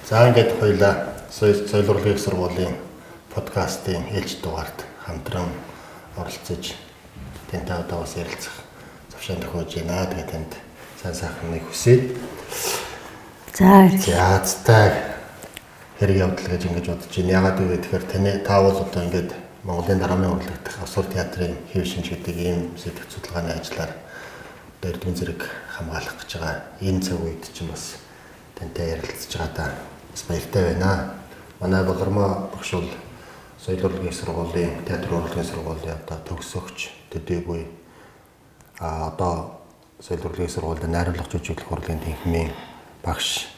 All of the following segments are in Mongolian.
За ингээд хоёлаа соёл урлагийн сургуулийн подкастын ээлж дугаард хамтран оролцож тэнтэй одоо бас ярилцах завшаан тохиож байна. Тэгээд танд сайн сайхныг хүсье. За хэрэг явдал гэж ингэж бодож байна. Ягаад гэвэл тэгэхээр та бол одоо ингээд Монголын дарамын урлагт Асур театрын хэв шинж гэдэг ийм сэдв судалгааны ажлаар одоо эрдэмтэн зэрэг хамгаалах гэж байгаа. Энэ цаг үед ч бас тантай ярилцж байгаа бас баяртай байна. Манай Болормоо багш бол соёл урлагийн сургуулийн театр урлагийн сургуулийн одоо төгсөгч төдийгүй одоо соёл урлагийн сургуулийн найруулга жүжиглэх урлагийн тэнхимийн багш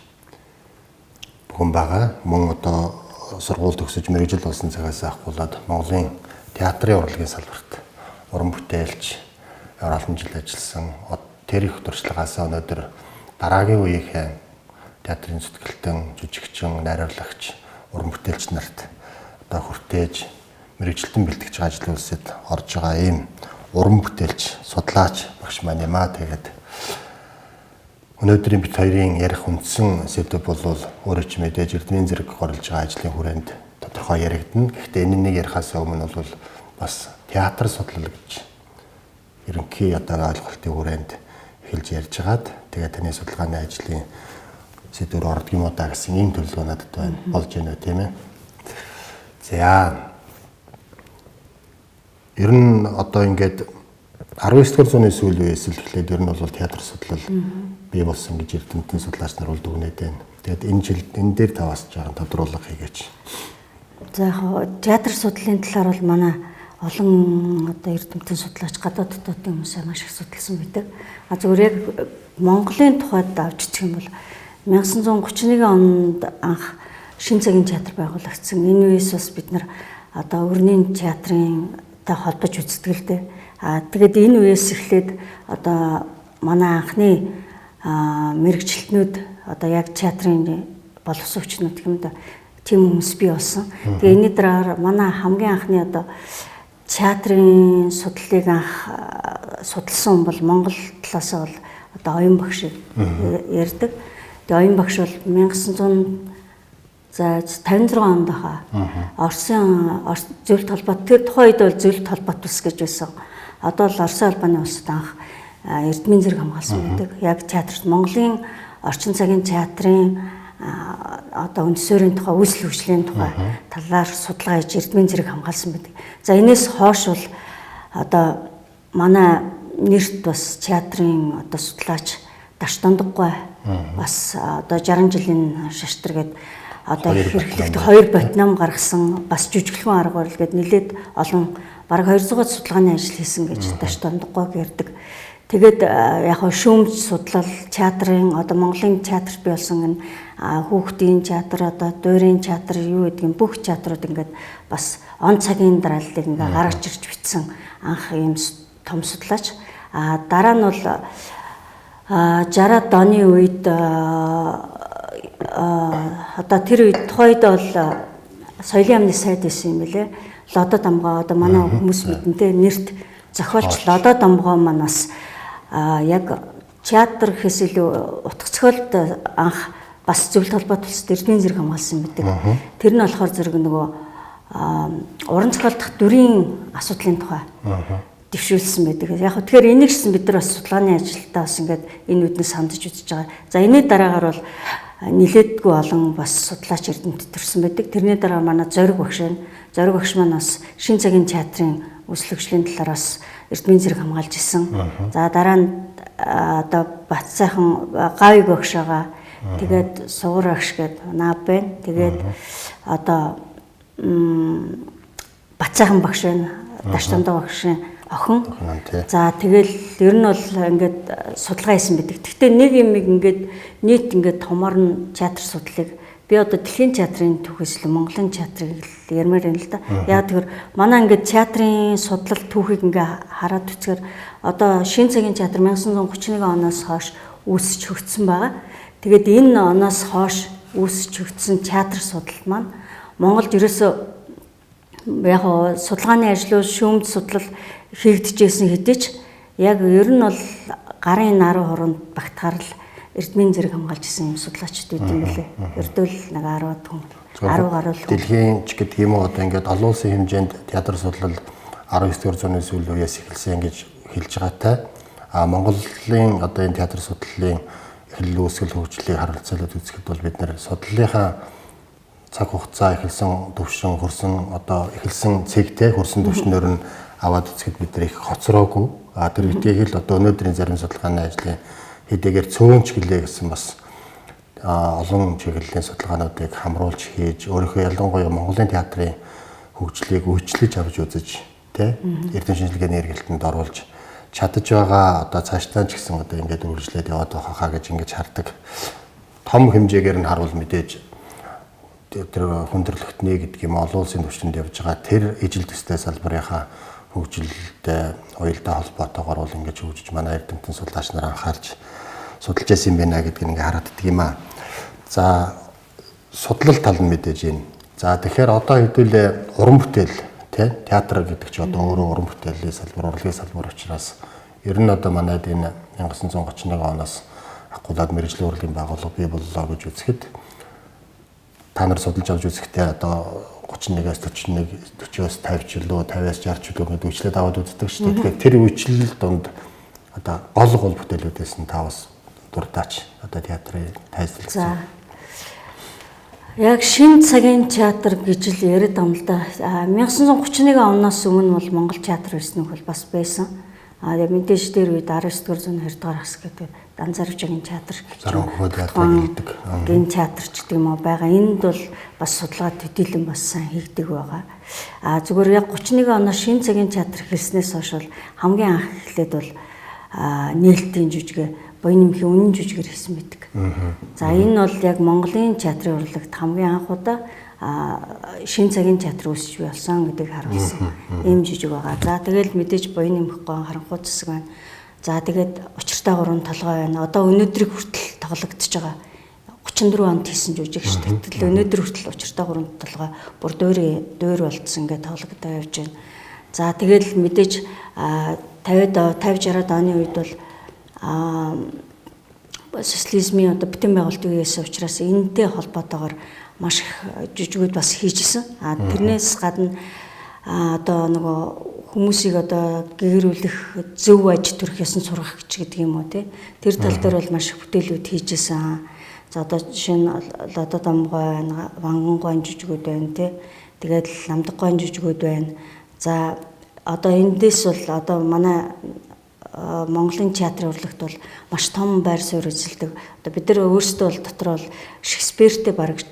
бүхэн байгаа. Мөн одоо сургууль төгсөж мэргэжил болсон цагаас ахгуулаад Монголын театрын урлагийн салбарт уран бүтээлч олон жил ажилласан. Тэр их туршлагаасаа өнөөдөр дараагийн үеийн театрын зүтгэлтэн, жүжигчин, найруулагч, уран бүтээлч нарт одоо хүртээж мэргэжилтэн бэлтгэж байгаа ажлын үйлсэд орж байгаа ийм уран бүтээлч, судлаач багш маань юм аа. Тэгээд өнөөдрийн бид хоёрын ярих үндсэн сэдв бол өөрөө ч мэдээж эрдмийн зэрэг горлж байгаа ажлын хүрээнд тодорхой яригдана. Гэхдээ энэ нэг ярихаас өмнө бол бас театр судлал гэж ерөнхий одоо ойлголтын хүрээнд эхэлж ярьж хагаад тэгээд таны судалгааны ажлын сэдвээр ордог юм уу даа гэсэн ийм төлөвлөгөө надад байна. Болж байна уу тийм ээ. За. Ер нь одоо ингээд 19-р зууны сүүл үеэс л эхлээд ер нь бол театр судлал бий болсон гэж эрдэмтэн судлаач нар бол дүгнээд байна. Тэгээд энэ жил энэ дээр таваас жаахан тодруулга хийгээч. За яг театр судлалын талаар бол манай олон одоо эрдэмтэн судлаач гадаад дотоодын хүмүүсээ маш их судалсан байдаг. Зөвхөн яг Монголын тухайд авч үзэх юм бол 1931 онд анх шин цагийн театр байгуулагдсан. Энэ үеэс бас бид нар одоо өрнийн театрын та холбож үздэг л дээ. Тэгээд энэ үеэс эхлээд одоо манай анхны мэргэжилтнүүд одоо яг театрын боловсруучнууд юм да тийм хүмүүс бий болсон. Тэгээ энэний дараа манай хамгийн анхны одоо театрын судлалыг анх судалсан бол Монгол талаас бол одоо оюун багш ярьдаг. Тэгээ оюун багш бол 1956 онд хаа Оросын зөвлөлт холбоот тэр тухайн үед бол зөвлөлт холбоот ус гэж байсан. Одоо л Оросын албаны улсад анх эрдмийн зэрэг хамгаалсан байдаг. Яг театрт Монголын орчин цагийн театрын одоо үндсөөрийн тухай үйлсэл хөгжлийн тухай талаар судалгаа хийж эрдмийн зэрэг хамгаалсан байдаг. За энэс хойш бол одоо манай нэрт бас театрын одоо судлаач Даш Дондоггүй бас одоо 60 жилийн шаштар гээд одоо хэрэглэгт 2 ботном гаргасан бас жүжиглэхэн арга барил гээд нэлээд олон бараг 200 судалгааны ажил хийсэн гэж Даш Дондоггүй ярьдаг. Тэгээд яг нь шүүмж судлал театрын одоо Монголын театрт бий болсон энэ хүүхдийн театр одоо дуурийн театр юу гэдгийг бүх театрууд ингээд бас он цагийн дарааллыг ингээд гаргаж ирж бичсэн анх ийм том судлаач. Дараа нь бол 60-аад оны үед одоо тэр үед тухайд бол соёлын яамны сайд байсан юм билэ. Лодо Дамгоо одоо манай хүмүүс мэдэнтэй нэрт зохиолч Лодо Дамгоо маань бас яг театр гэхээс илүү утга цохилт анх бас зөвлөлт холбоот улсад эрдмийн зэрэг хамгаалсан байдаг. Тэр нь болохоор зэрэг нөгөө уран зохиолдох дүрийн асуудлын тухай дэвшүүлсэн байдаг. Яг хөө тэгэхээр энийг ч бид нар бас судалгааны ажилдаа бас ингээд энэ үднээс хандаж үзэж байгаа. За энэний дараагаар бол нилээдгүй олон бас судлаач эрдэмтэд төрсэн байдаг. Тэрний дараа манай Зориг багш байна. Зориг багш маань бас шин цагийн театрын үйлчлэгчлийн талаар бас эрдмийн зэрэг хамгаалж исэн. За дараа нь одоо Бат сайхан Гавиг багш байгаа. Тэгээд Сугар багш гэдэг наа байна. Тэгээд одоо Бат сайхан багш байна. Даш Дондоггүй багшийн охин. За тэгэл ер нь бол ингээд судалгаа хийсэн байдаг. Гэхдээ нэг юм ингээд нийт ингээд томор нь театр судлалыг би одоо дэлхийн театрын түүхээс л Монголын театрыг ярмаар юм л да. Яг тэгэхээр манай ингээд театрын судлал түүхийг ингээд хараад үзэхээр одоо шин цагийн театр 1931 оноос хойш үүсэж хөгжсөн байгаа. Тэгээд энэ оноос хойш үүсэж хөгжсөн театр судлал маань Монголд ерөөсөө яг судалгааны ажлууд шүүмж судлал хийгдэжсэн хэдий ч яг ер нь бол гарын наруу хуруунд багтахаар л эрдмийн зэрэг хамгаалж исэн юм судлаачд үүд юм билээ. Ердөө л нэг 10-аад хүн 10 гаруй хүн. Дэлхийн ч гэдэг юм уу одоо ингээд олон улсын хэмжээнд театр судлал 19-р зууны сүүл үеэс эхэлсэн гэж хэлж байгаатай. Монголын одоо энэ театр судлалын эхлэл үүсгэл хөгжлийг харилцуулаад үзэхэд бол бид нэр судлалынхаа цаг хугацаа эхэлсэн төвшин хөрсөн одоо эхэлсэн цэгтэй хөрсөн төвшнөр нь аваад үзэхэд бид нар их хоцроогүй. Тэр үеийг л одоо өнөөдрийн зарим судалгааны ажлын хэдийгээр цөөнч гэлээ гэсэн бас олон чиглэлийн судалгаануудыг хамруулж хийж өөрийнхөө ялангуяа Монголын театрын хөгжлийг өөрчлөж авч үзэж тэ эрдэм шинжилгээний эргэлтэнд оруулж чадаж байгаа одоо цаашдаа ч гэсэн одоо ингээд үргэлжлээд яваад байгаа хаа гэж ингэж хардаг. Том хэмжээгээр нь харуул мэдээж тэр хүндрэлтний гэдэг юм олон улсын түвшинд явж байгаа тэр ижил төстэй салбарынхаа хөгжилтэй уялдаа холбоотойгоор бол ингэж хөгжиж манай эрдэмтэн судлаач нар анхаарч судалж байсан юм байна гэдгийг ингээ харагддаг юм аа. За судлал тал нь мэдээж юм. За тэгэхээр одоо хэдүүлээ уран бүтээл тий театр гэдэг чи одоо өөрөө уран бүтээлийн салбар, урлагийн салбар учраас ер нь одоо манайд энэ 1931 оноос Акулаад мэргэжлийн урлагийн байгууллага бий боллоо гэж үзэхэд та нар судалж авч үзэхдээ одоо 31-аас 41, 40-аас 50 ч лөө 50-аас 60 ч лөө гэдэг үечлээд аваад үздэг шүү дээ. Тэгэхээр тэр үечлэл донд одоо гол бүтээлүүдээс нь та бас дуртаач одоо театрын тайлбарласан. Яг шинэ цагийн театр гэж л яриад байгаа юм л да. 1931 оноос өмнө бол Монгол театр ирсэнүүх бол бас байсан. Мэдээж дээр үед 19-р зууны 20-р ас гэдэг Данзарвжгийн театр гэдэг гин театрч гэдэг юм уу байгаа. Энд бол бас судалгаа төдийлөн бас сайн хийгдэг байгаа. Зүгээр яг 31 оноос шинэ цагийн театр хэлснээс хойш бол хамгийн анх эхлээд бол нээлтийн жүжиг Боёнымхийн үнэн жүжигээр хийсэн байдаг. За энэ бол яг Монголын театрын урлагт хамгийн анх удаа шинэ цагийн театр үүсч болсон гэдгийг харуулсан ийм жүжиг байгаа. За тэгэл мэдээж Боёнымх гоо харанхуй засаг байна. За тэгээд учиртай гурван толгой байна. Одоо өнөөдрийг хүртэл тоглогдож байгаа. 34 онд хийсэн жүжиг шүү дээ. Тэгэл өнөөдөр хүртэл учиртай гурван толгой бүр дуур болцсон ингээд тоглогдоо явж байна. За тэгэл мэдээж 50-60-аад оны үед бол социализмын одоо бүтэн байгуулалтын үеэс учраас энэтэй холбоотойгоор маш их жүжигүүд бас хийжсэн. Тэрнээс гадна одоо нөгөө хүмүүсийг одоо гэгэрүүлэх зөв аж төрх ёсон сургах гэдэг юм уу тий. Тэр тал дээр бол маш их бүтээлүүд хийжсэн. За одоо жишээ нь Лодо Домгой байна, Вангангойн жүжигүүд байна тий. Тэгээд Намдаггойн жүжигүүд байна. За одоо эндээс бол одоо манай Монголын театрын урлагт бол маш том байр суурь эзэлдэг. Одоо бид нар өөрсдөө бол дотор бол Шекспиртэй бараг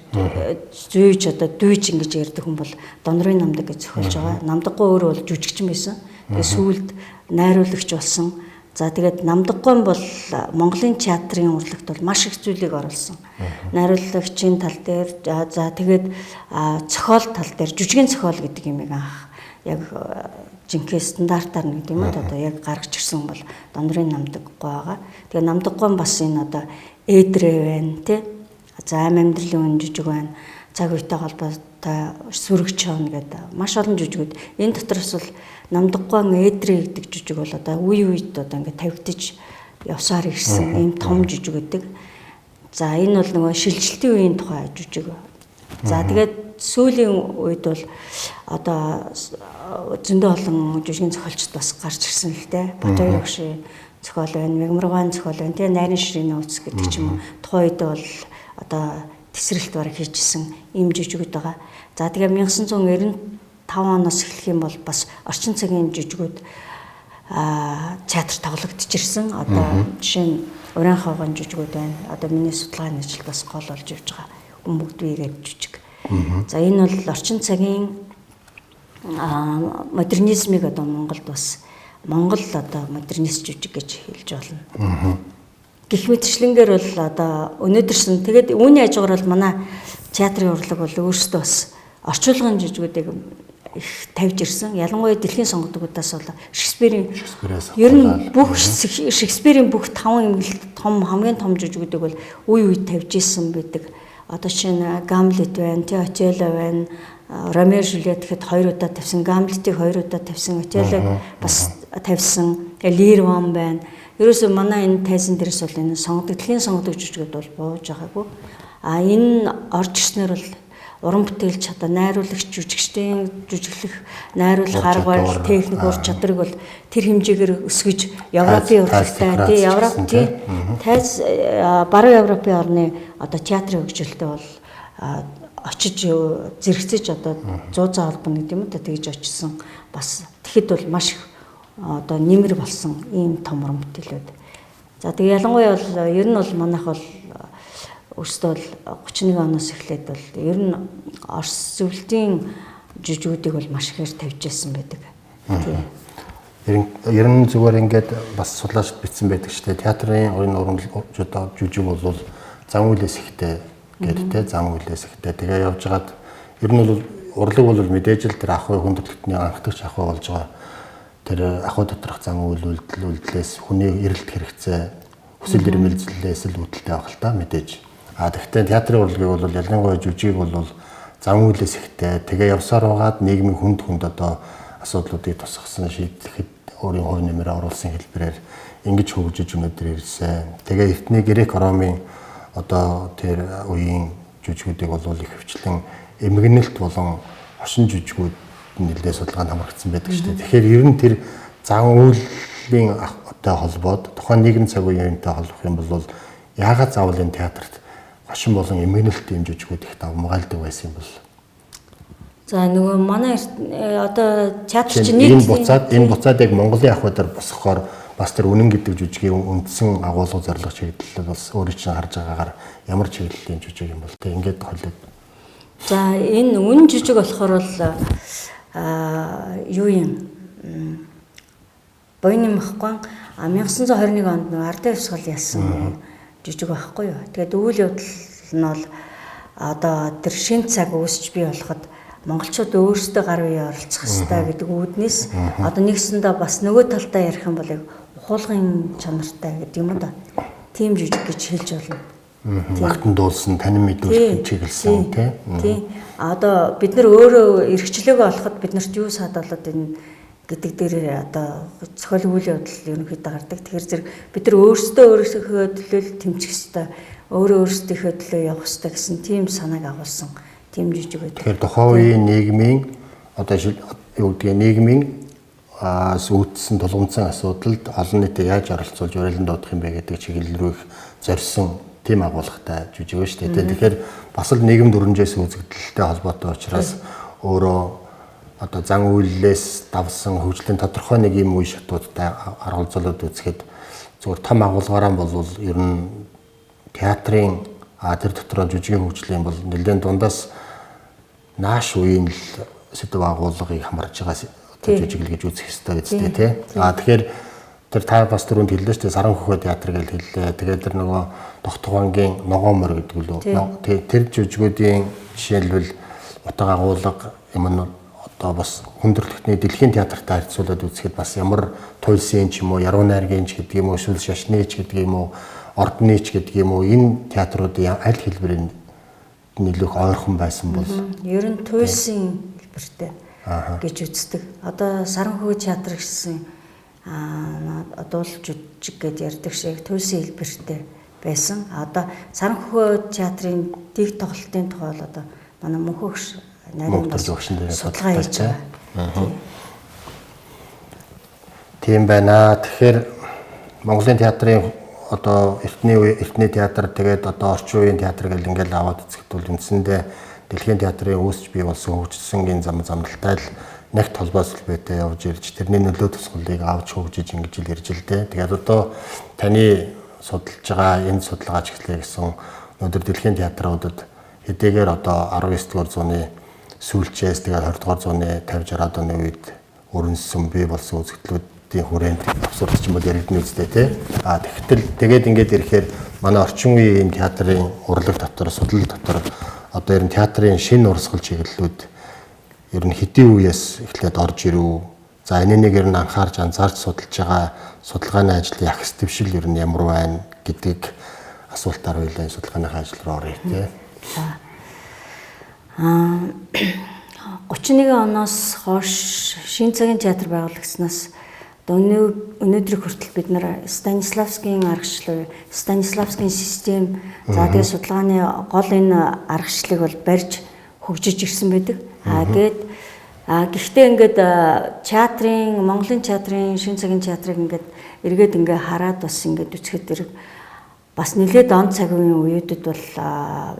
зүйж одоо дүйж ингэж ярьдаг хүн бол Донрын намдаг гэж зохиолж байгаа. Намдаггүй өөрөө бол жүжигчин байсан. Тэгээд сүүлд найруулагч болсон. За тэгээд Намдаггүй бол Монголын театрын урлагт бол маш их зүйлийг оруулсан. Найруулагчийн тал дээр за тэгээд зохиол тал дээр жүжигийн зохиол гэдэг юмыг анх яг жинхэнэ стандартаар нэг юм одоо яг гаргаж ирсэн бол Донрын намдаггүй байгаа. Тэгээ намдаггүй бас энэ одоо эдрээ байна тий. За амьдралын үн жүжиг байна. Цаг үетэй холбоотой сүрэг чоон гэдэг маш олон жүжигүүд. Энэ дотроос бол намдаггүй эдрээ гэдэг жүжиг бол одоо үе үед одоо ингээд тавигдаж явсаар ирсэн ийм том жүжиг гэдэг. За энэ бол нөгөө шилжилтийн үеийн тухай жүжиг. За тэгээд сүүлийн үед бол одоо зөндөө олон жүжигийн зохиолчд бас гарч ирсэн л дээ. Батбаяр багшийн зохиол байна, Мегмаргааны зохиол байна. Тэгээ Найрын ширээний утас гэдэг ч юм уу. Тухайн үед бол одоо тесрэлт бараг хийжсэн ийм жүжигүүд байгаа. За тэгээ 1995 оноос эхлэх юм бол бас орчин цагийн жүжигүүд театр тоглогдож ирсэн. Одоо жишээ нь Уран хавган жүжигүүд байна. Одоо миний судалгааны ажил бас гол болж явж байгаа. Хүмүүд биегээд жүжиг. За энэ бол орчин цагийн модернизмыг одоо Монголд бас Монгол одоо модернист жүжиг гэж хэлж болно. Гэх мэтчлэнгээр бол одоо өнөөдөрсөн тэгээд үүний хажуугаар бол манай театрын урлаг бол өөрсдөө бас орчуулгын жүжигүүдийг их тавьж ирсэн. Ялангуяа дэлхийн сонгогдуудаас бол Шекспирийн ер нь бүх Шекспирийн бүх 5 эмгэлт том хамгийн том жүжигүүдийг бол үе үед тавьж ирсэн байдаг. Одоо чинь Гамлет байна, Отелло байна, Ромео Жюльет гэхэд 2 удаа тавьсан, Гамлетийг 2 удаа тавьсан, Отеллог бас тавьсан, Лир Ван байна. ерөөсөө манай энэ тайзан дээрээс бол энэ сонгодог, дэлхийн сонгодог жүжигүүд бол бууж байгаагүй. Энэ орж ирснээр бол уран бүтээлч одоо найруулагч жүжигчдийн жүжиглэх найруулах арга барил техник ур чадрыг бол тэр хэмжээгээр өсгөж Европын урлагтай тий Европын тайз баруун Европын орны одоо театрын хөгжилтэй бол очиж зэрэгцэж одоо 100 албан гэдэг юм да тэгж очисон бас тэгэхэд бол маш их одоо нэмэр болсон ийм том уран бүтээлүүд. За тэгээ ялангуяа бол ер нь бол манайх бол өөрсдөө 31 оноос эхлээд бол ер нь Орос зөвлөлтийн жүжигүүдийг бол маш ихээр тавьж байсан байдаг. Тийм. Ер нь зүгээр ингээд бас судлаач бичсэн байдаг ч тийм театрын энэ урамжлалт жүжиг бол зам үйлээс ихтэй гэдэг тийм зам үйлээс ихтэй. Тэгээ явж хагаад ер нь бол урлаг бол мэдээж л тэр ахуй хүн төрөлхтний анхдагч ахуй болж байгаа. Тэр ахуй доторх зам үйл үйлдэлээс хүний эрэлт хэрэгцээ хүсэл эрмэлзлээс л үүдэлтэй байх л та мэдээж. Тэгэхдээ театрын урлагийг бол ялангуяа жүжиг бол зам үйлээс ихтэй. Тэгээ явсаар байгаад нийгмийн хүнд одоо асуудлуудыг тусгасан шийдэхэд өөрийн хувь нэмрээ оруулсан хэлбэрээр ингэж хөгжиж өнөдөр ирсэн. Тэгээ эртний грек ромын одоо тэр үеийн жүжигүүдийг бол их хвчлэн эмгэнэлт болон хошин жүжигүүд нэлээд судалгаанд хамрагдсан байдаг шүү дээ. Тэгэхээр ер нь тэр зам үйлийн одоо холбоод тухайн нийгэм цаг үеийнтэй холбох юм бол яагаад заавал энэ театрт хошин болон эмгэнэлт юм жүжигүүд их давмгаалдаг байсан юм бол. За нөгөө манай одоо театр чинь энэ буцаад яг Монголын ахуйдар босгохоор бас тэр үнэн гэдэг жүжигийн үндсэн агуулга зорилго чиглэлд бас өөрөө чинь харж байгаагаар ямар чиглэлийн жүжиг юм бол тэг ингээд холиод. За энэ үнэн жүжиг болохоор бол юу юм Бойны махган 1921 онд нөгөө ардын хувьсгал яасан жүжиг байхгүй юу. Тэгээд үйл явдал нь бол одоо тэр шин цаг үүсч бий болоход монголчууд өөрсдөө гар бие оролцох хэрэгтэй гэдэг үүднээс одоо нэгсэндээ бас нөгөө талдаа ярих юм бол ухуулгын чанартай гэдэг юм да. Тим жүжиг гэж хэлж болно. Магтан дуулсан танин мэдүүлэх чиглэлсэн тийм. Одоо бид нар өөрөө эрхчлөөгөө олоход биднэрт юу саадуулаад энэ гэдэг дээр одоо зохиол үйл явдал ерөнхийдөө гардаг. Тэгэхээр зэрэг бид нар өөрсдөө өөрсдийнхөө төлөө тэмцэх ёстой, өөрсдийнхөө төлөө явах ёстой гэсэн тийм санааг агуулсан тийм жүжиг байдаг. Тэгэхээр тухайн үеийн нийгмийн одоо юу гэдгийг нийгмийн үүдсэн тулгымцсан асуудалд олон нийтэд яаж оролцуулж урайлан дуудах юм бэ гэдэг чиглэл рүү их зорьсон тийм агуулгатай жүжиг ба шүү дээ. Тэгэхээр бас л нийгэм дүрмжээс үзэгдэлтэй холбоотой учраас өөрөө одоо зан үйлээс давсан хөгжлийн тодорхой нэг юм үе шатуудтай арга золиод үзэхэд зөвхөн том агуулгаараа бол ер нь театрын тэр дотроо жүжигийн хөгжлийн бол нэлээд дундаас нааш үеийн л сэдв агуулгыг хамарж байгаа жүжиглэл гэж үзэх хэрэгтэй үстэй тий. Тэгэхээр тэр та бас түрүүнд хэллээ шүү дээ Саран хөхөө театр гэж хэллээ. Тэгээд тэр нөгөө Тогтгоонгийн Ногоомор гэдэг лөө. Тэр жүжигүүдийн жишээлбэл утга агуулга юм нь одоо бас хүндрэлтний дэлхийн театртай харьцуулаад үзэхэд бас ямар туйлсын ч юм уу, яруу найргийн ч гэдэг юм уу, эсвэл шашны ч гэдэг юм уу, ордны ч гэдэг юм уу энэ театруудын аль хэлбэрийн нэлээх ойрхон байсан бол ер нь туйлсын хэлбэртэй гэж үздэг. Одоо Саран хөхөө театр гэсэн дуулж жүжиг гэж ярьдаг шиг туйлсын хэлбэртэй байсан. Одоо Саран хөхөө театрын дэг тоглолтын тухай бол одоо манай мөнхөгш нарийн судалгаа хийж байгаа. Тийм байна. Тэгэхээр Монголын театрын одоо эртний театр тэгээд одоо орчин үеийн театр гэл ингээл аваад үзэхэд бол үндсэндээ дэлхийн театрын үүсч бий болсон хөгжсөнгийн замдалтай л нэгт холбоос илбэтэй явж ирж тэрний нөлөө тусгалыг авч хөгжиж ингэж л ирж л дээ. Тэгээд одоо таны судалж байгаа энэ судалгаач гэхлээр гэсэн өнөөдөр дэлхийн театруудад хэдийгээр одоо 19-р зууны сүүлчээс тэгээд 20-р зууны 50-60-аад оны үед өрнөсөн бий болсон үзэгдлүүдийн хүрээнд абсурд ч юм уу яригдсан үстэй тий. Тэгэхдээ тэгээд ингээд ирэхээр манай орчин үеийн театрын урлаг дотор судлал дотор одоо ер нь театрын шинэ урсгал чиглэлүүд ер нь хэдийн үеэс эхлээд орж ирв. За энэнийг ер нь анзаарч судалж байгаа судалгааны ажлын ахс дэвшил ер нь ямар байна гэдэг асуултаар хоёлаа судалгааны ажил руу оръё тий. 31 оноос хойш шинэ цагийн театр байгуулагснаас Өнөөдрийг хүртэл бид нар Станиславскийн аргачлал, Станиславскийн систем за тэгээ судалгааны гол энэ аргачлалыг бол барьж хөгжиж ирсэн байдаг. Гэхдээ ингээд театрын, Монголын театрын, шин цагийн театрыг ингээд эргээд ингээ хараад бас ингээд үзэхэд зэрэг бас нэлээд он цагийн үеүүдэд бол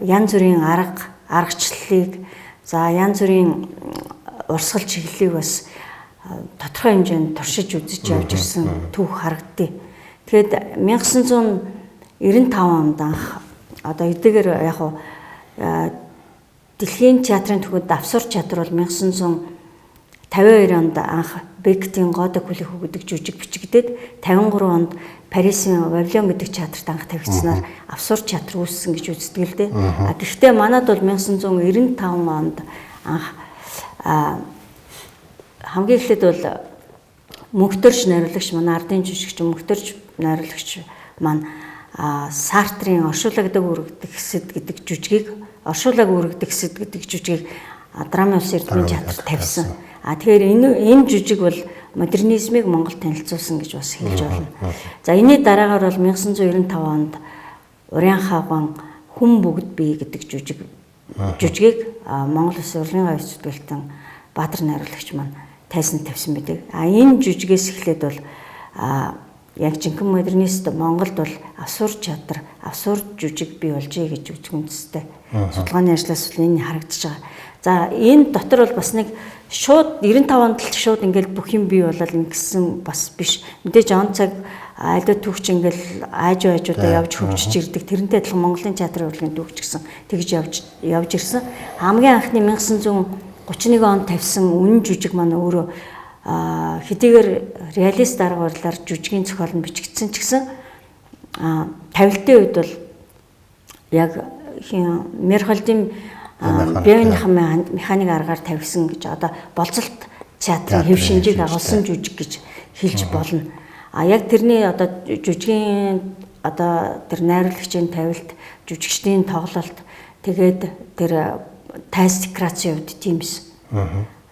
янз бүрийн аргачлалыг за янз бүрийн урсгал чиглэлийг бас тодорхой хэмжээнд туршиж үзэж явж ирсэн түүх харагдтыг. Тэгэхэд 1995 онд анх одоо эдгээр яг хуу дэлхийн театрын төвөд давсуур театр бол 1952 онд анх Бекетийн Годок хүлээх өгдөг жүжиг бичигдээд 53 онд Парисын Вавилон гэдэг театрт анх тавигдсанаар авсуур театр үүссэн гэж үздэг л дээ. Гэхдээ манад бол 1995 онд анх хамгийн эхлээд бол мөнхтөрч найруулагч манай ардын жүжигч мөнхтөрч найруулагч маань Сартрын оршуулагдаг үрэгдэх хэсэд гэдэг жүжигийг драмын улс эрдмийн театрт тавьсан. Тэгэхээр энэ жүжиг бол модернизмыг Монголд танилцуулсан гэж бас хэлж болно. За энэний дараагаар бол 1995 онд Урьян хааган Хүн бүгд бий гэдэг жүжигийг Монгол Улсын урлагийн гавь зүтгэлтэн Баатар найруулагч маань тайсан тавьсан байдаг. Энэ жүжигээс эхлээд бол яг жинхэнэ модернист Монголд бол авсуур театр, авсуур жүжиг бий болжээ гэж үзэх үндэстэй. Судалгааны ажлаас энэ харагдаж байгаа. За энэ дотор бол бас нэг шууд 95 онд л шууд ингээл бүх юм бий болол ингэсэн бас биш. Мэдээж он цаг альва түүхч ингээл аажуудаа явж хөгжиж ирдэг. Тэрнтэй адилхан Монголын театрын урлагийн түүхч гэсэн тэгж явж ирсэн. Хамгийн анхны 1931 онд тавьсан үнэн жүжиг маань өөрөө хэдийгээр реалист арга барилаар жүжигийн зохиол нь бичигдсэн ч гэсэн тавилтын үед бол яг Мерхолдын биеийн механик аргаар тавьсан гэж одоо болцолт театрын хэв шинжийг агуулсан жүжиг гэж хэлж болно. Яг тэрний одоо жүжигийн одоо тэр найруулагчийн тавилт, жүжигчдийн тоглолт тэгээд тэр тайс декорацийн үед тиймс.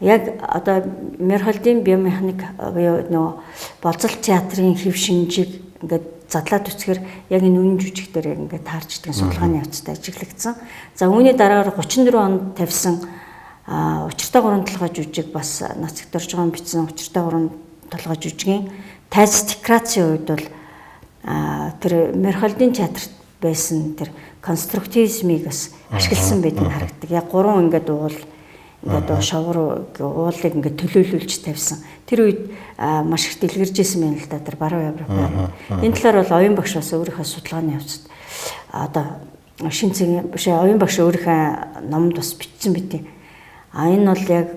Яг одоо Мерхолдын биомеханик буюу нөгөө болцолт театрын хэв шинжийг ингээд задлаад үцхээр яг энэ үнэн жүжиг дээр яг ингээд таарч идэх судалгааны явцад ажиглагдсан. За үүний дараагаар 34 онд тавьсан учиртай гурван толгой жүжиг бас Нацаг Доржгон бичсэн учиртай гурван толгой жүжигийн тайс декорацийн үед бол тэр Мерхолдын театрт байсан тэр конструктивизмыг бас ашигласан байдаг нь харагдаг. Яг гурван ингээд ингээд шовгор уулыг ингээд төлөөлүүлж тавьсан. Тэр үед маш их дэлгэржсэн байна л да тэр баруун Европ. Энэ талаар бол оюун багш бас өөрийнхөө судалгааны явцад одоо шин цагийн биш оюун багш өөрийнхөө номонд бас бичсэн битээ. Энэ бол яг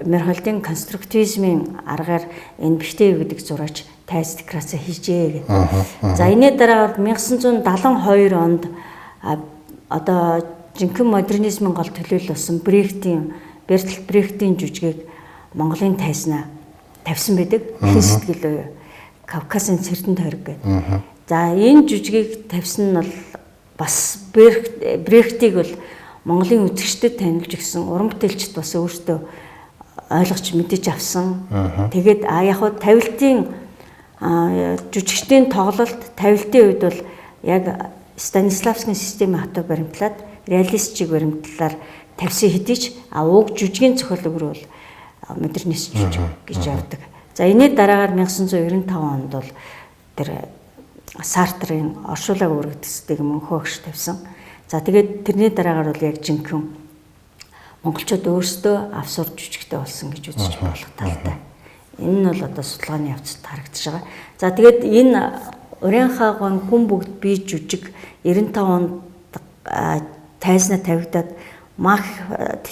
Мерхолдын конструктивизмын аргаар энэ бихтэй гэдэг зураач тайс декораци хийжээ гэдэг. За энэний дараа 1972 онд одоо жинхэнэ модернизмын гол төлөөлөл болсон Бертольд Брехтийн жүжигийг Монголын тайснаа тавьсан байдаг. Хэн сэтгэл буюу Кавказын Цэрдэн тойрог гэдэг. За энэ жүжигийг тавьсан нь бол бас Брехтийг бол Монголын үзэгчдэд танилж өгсөн. Уран бүтээлчд бас өөртөө ойлгож мэдэж авсан. Тэгээд яг хуу тавилтын жүжигчдийн тоглолт тавилтын үед бол яг Станиславскийн системийн хатуу баримтлаад реалистчиг баримтлаар тавьсан хэдий ч уг жүжигийн зохиолыг бол модернист жүжиг гэж явдаг. За энэний дараагаар 1995 онд бол тэр Сартрын оршуулаг үргэлжлэдэг мөнхөө багш тавьсан. За тэгээд тэрний дараагаар бол яг жинхэнэ монголчууд өөрсдөө авсуур жүжигтэй болсон гэж үзэж болох талтай. Энэ нь бол одоо судалгааны явцад харагдаж байгаа. За тэгээд энэ Урьян хааган Хүн бүгд бий жүжиг 95 онд тайзнаа тавигдаад мах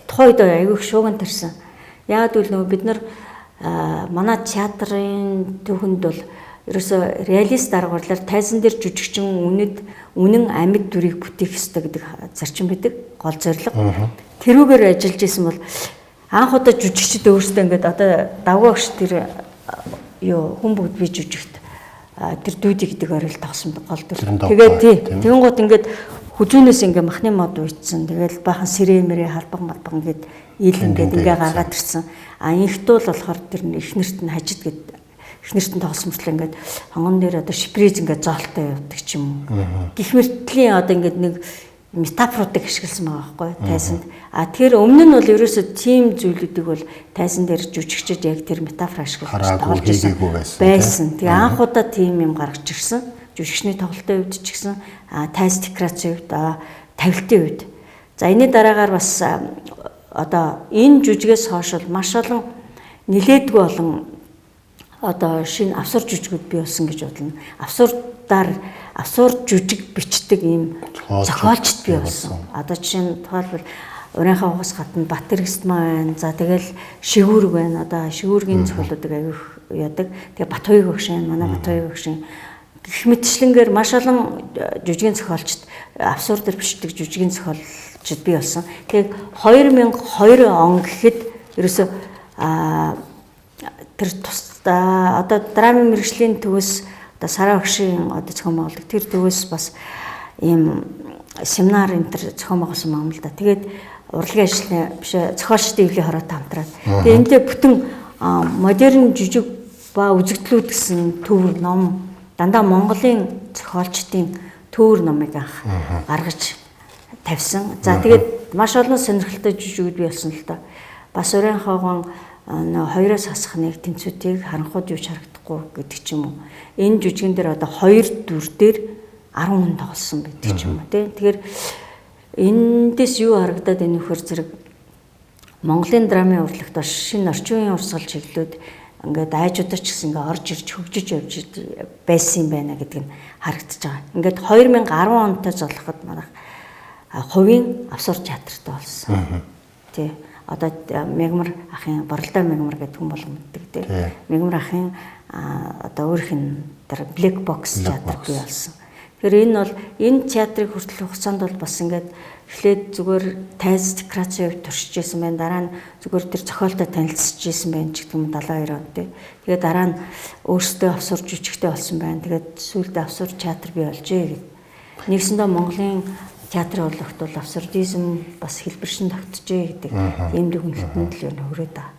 тухайд аягүй шууган тарсан. Яг үл нөгөө бид нар манай театрын түүхэнд бол ерөөсө реалист арга барилаар тайзан дээр жүжигчин үнэн амьд дүрийг бүтээх ёстой гэдэг зарчим байдаг. Гол зорилго. Тэрүүгээр ажиллаж исэн бол анх удаа жүжигчд өөрсдөө ингээд одоо давгаагч тэр Хүн бүгд бий жүжигт тэр дүүди гэдэг орол тогсон гол дүр. Тэгээд тэгэнгუთ ингээд хүзүүнээс ингээ махны мод уйцсан. Тэгэл бахан сэрэмэрээ халбан малбан гээд ил ингээ гаргаад ирсэн. Инхтүүл болохоор тэр ихнэрт нь хажид гээд эхнэртэн тоглосон мөртлөө ингээд хонгон дээр одоо шиприз ингээд зоолтой явдаг ч юм уу. Гэх мэтлийн одоо ингээд нэг метафоруудыг ашигласан байгаа байхгүй тайсанд. Тэр өмнө нь бол ерөөсөө тийм зүйлүүдийг бол тайсан дээр жүжигчид яг тэр метафор ашиглаж тоглож байсан. Тэгээ анх удаа тийм юм гаргаж ирсэн. Жүжигчний тоглолтын үед ч гэсэн тайс декорацийн үед тавилтын үед. За энэний дараагаар бас одоо энэ жүжигээс хойш маш олон нилээдгүй болон одоо шинэ авсур жүжигүүд бий болсон гэж бодлоо. Авсур жүжиг бичдэг ийм зохиолчд бий болсон. Одоо жишээ нь тухайлбал Урийнхаа угаас гадна Батэргэстмаа байна. За тэгэл Шигүүрэг байна. Одоо Шигүүргийн зохиолуудыг аяг яадаг. Тэгээ Батхуйг багшин, манай Батхуйг багшин гэх мэтчлэнгээр маш олон жүжигийн зохиолчд авсур дээр бичдэг жүжигийн зохиолчд бий болсон. Тэгээ 2002 он гэхэд ерөөсө тэр тусдаа одоо драмын мэргэжлийн төвөөс одоо Сараа багшийн одоо зохион байгуулдаг тэр төвөөс бас ийм семинар энэ төр зохион байгуулсан юм л да. Тэгээд урлагийн ажлын биш зохиолчдын эвлийн хороотой хамтраад. Тэгээд эндээ бүтэн модерн жүжиг ба үзэгдлүүд гэсэн төвөр ном дандаа Монголын зохиолчдын төвөр номыг анх гаргаж тавьсан. За тэгээд маш олон сонирхолтой жүжигүүд бий болсон л да. Бас өрийн хогон хоёроос хасах нэг тэнцвүүдийг харанхууд юу ч харагдахгүй гэдэг ч юм уу. Энэ жүжигэн дээр одоо 2 дүр дээр 10 хүн тоглосон байдаг ч юм уу тий. Тэгэхээр эндээс юу харагдаад энэ вөхөр зэрэг Монголын драмын урлагт бас шинэ орчин үеийн урсгал чиглэлүүд ингээд айжуудаа ч гэсэн ингээд орж ирж хөгжиж явж байсан юм байна гэдэг нь харагдаж байгаа. Ингээд 2010 онтой золоход манайх хувийн авсур театрт болсон. Тий. Одоо Мегмар ахын Боролдоо Мегмар гэдэг хүн болгон мэддэг тий. Мегмар ахын одоо өөрийнх нь тэр Black Box театр бий болсон. Тэгэхээр энэ бол энэ театрыг хүртэл хугацаанд бол бас ингээд эхлээд зүгээр тайз декорацийн хувьд туршижсэн байна. Дараа нь зүгээр тэр зохиолтой танилцчихсэн байна ч гэдэг юм 72 онд тий. Тэгээд дараа нь өөрсдөө авсур жүжигчтэй болсон байна. Тэгээд сүүлдээ авсур театр бий болжээ гэдэг. Нэгсэндээ Монголын театрын урлагт бол абсурдизм бас хэлбэршин тогтжээ гэдэг ийм дүгнэлтэнд л юу хүрээд байгаа.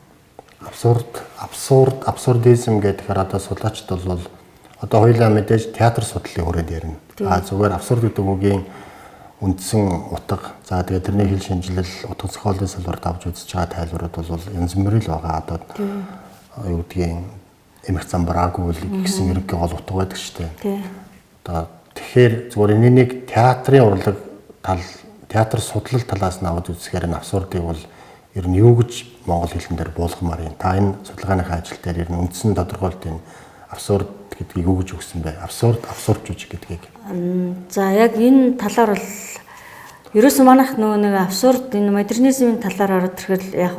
Абсурдизм гэхээр одоо судлаачд бол одоо хоёулаа мэдээж театр судлалын хүрээд ярина. Зүгээр абсурд гэдэг үгийн үндсэн утга. За тэгээд тэрний хэл шинжилэл, утга зохиолын салбарт авч үзэж байгаа тайлбарууд бол янз бүрийн л байгаа. Одоо юу гэдгийг эмх замбраагүй гэсэн ерөнхий гол утга байдаг шүү дээ. Одоо тэгэхээр зүгээр энэ нэг театрын урлаг тал театр судлал талаас нь аваад үзэхээр энэ абсурдыг бол ер нь юу гэж монгол хэлэн дээр буулгамаар юм. Та энэ судалгааныхаа ажил дээр ер нь үндсэн тодорхойлт энэ абсурд гэдгийг юу гэж өгсөн бэ? Абсурд жүжиг гэдгийг. За яг энэ талаар бол ерөөсөө манайх нөгөө нэг абсурд энэ модернизмын талаар ороод ирэхэд яг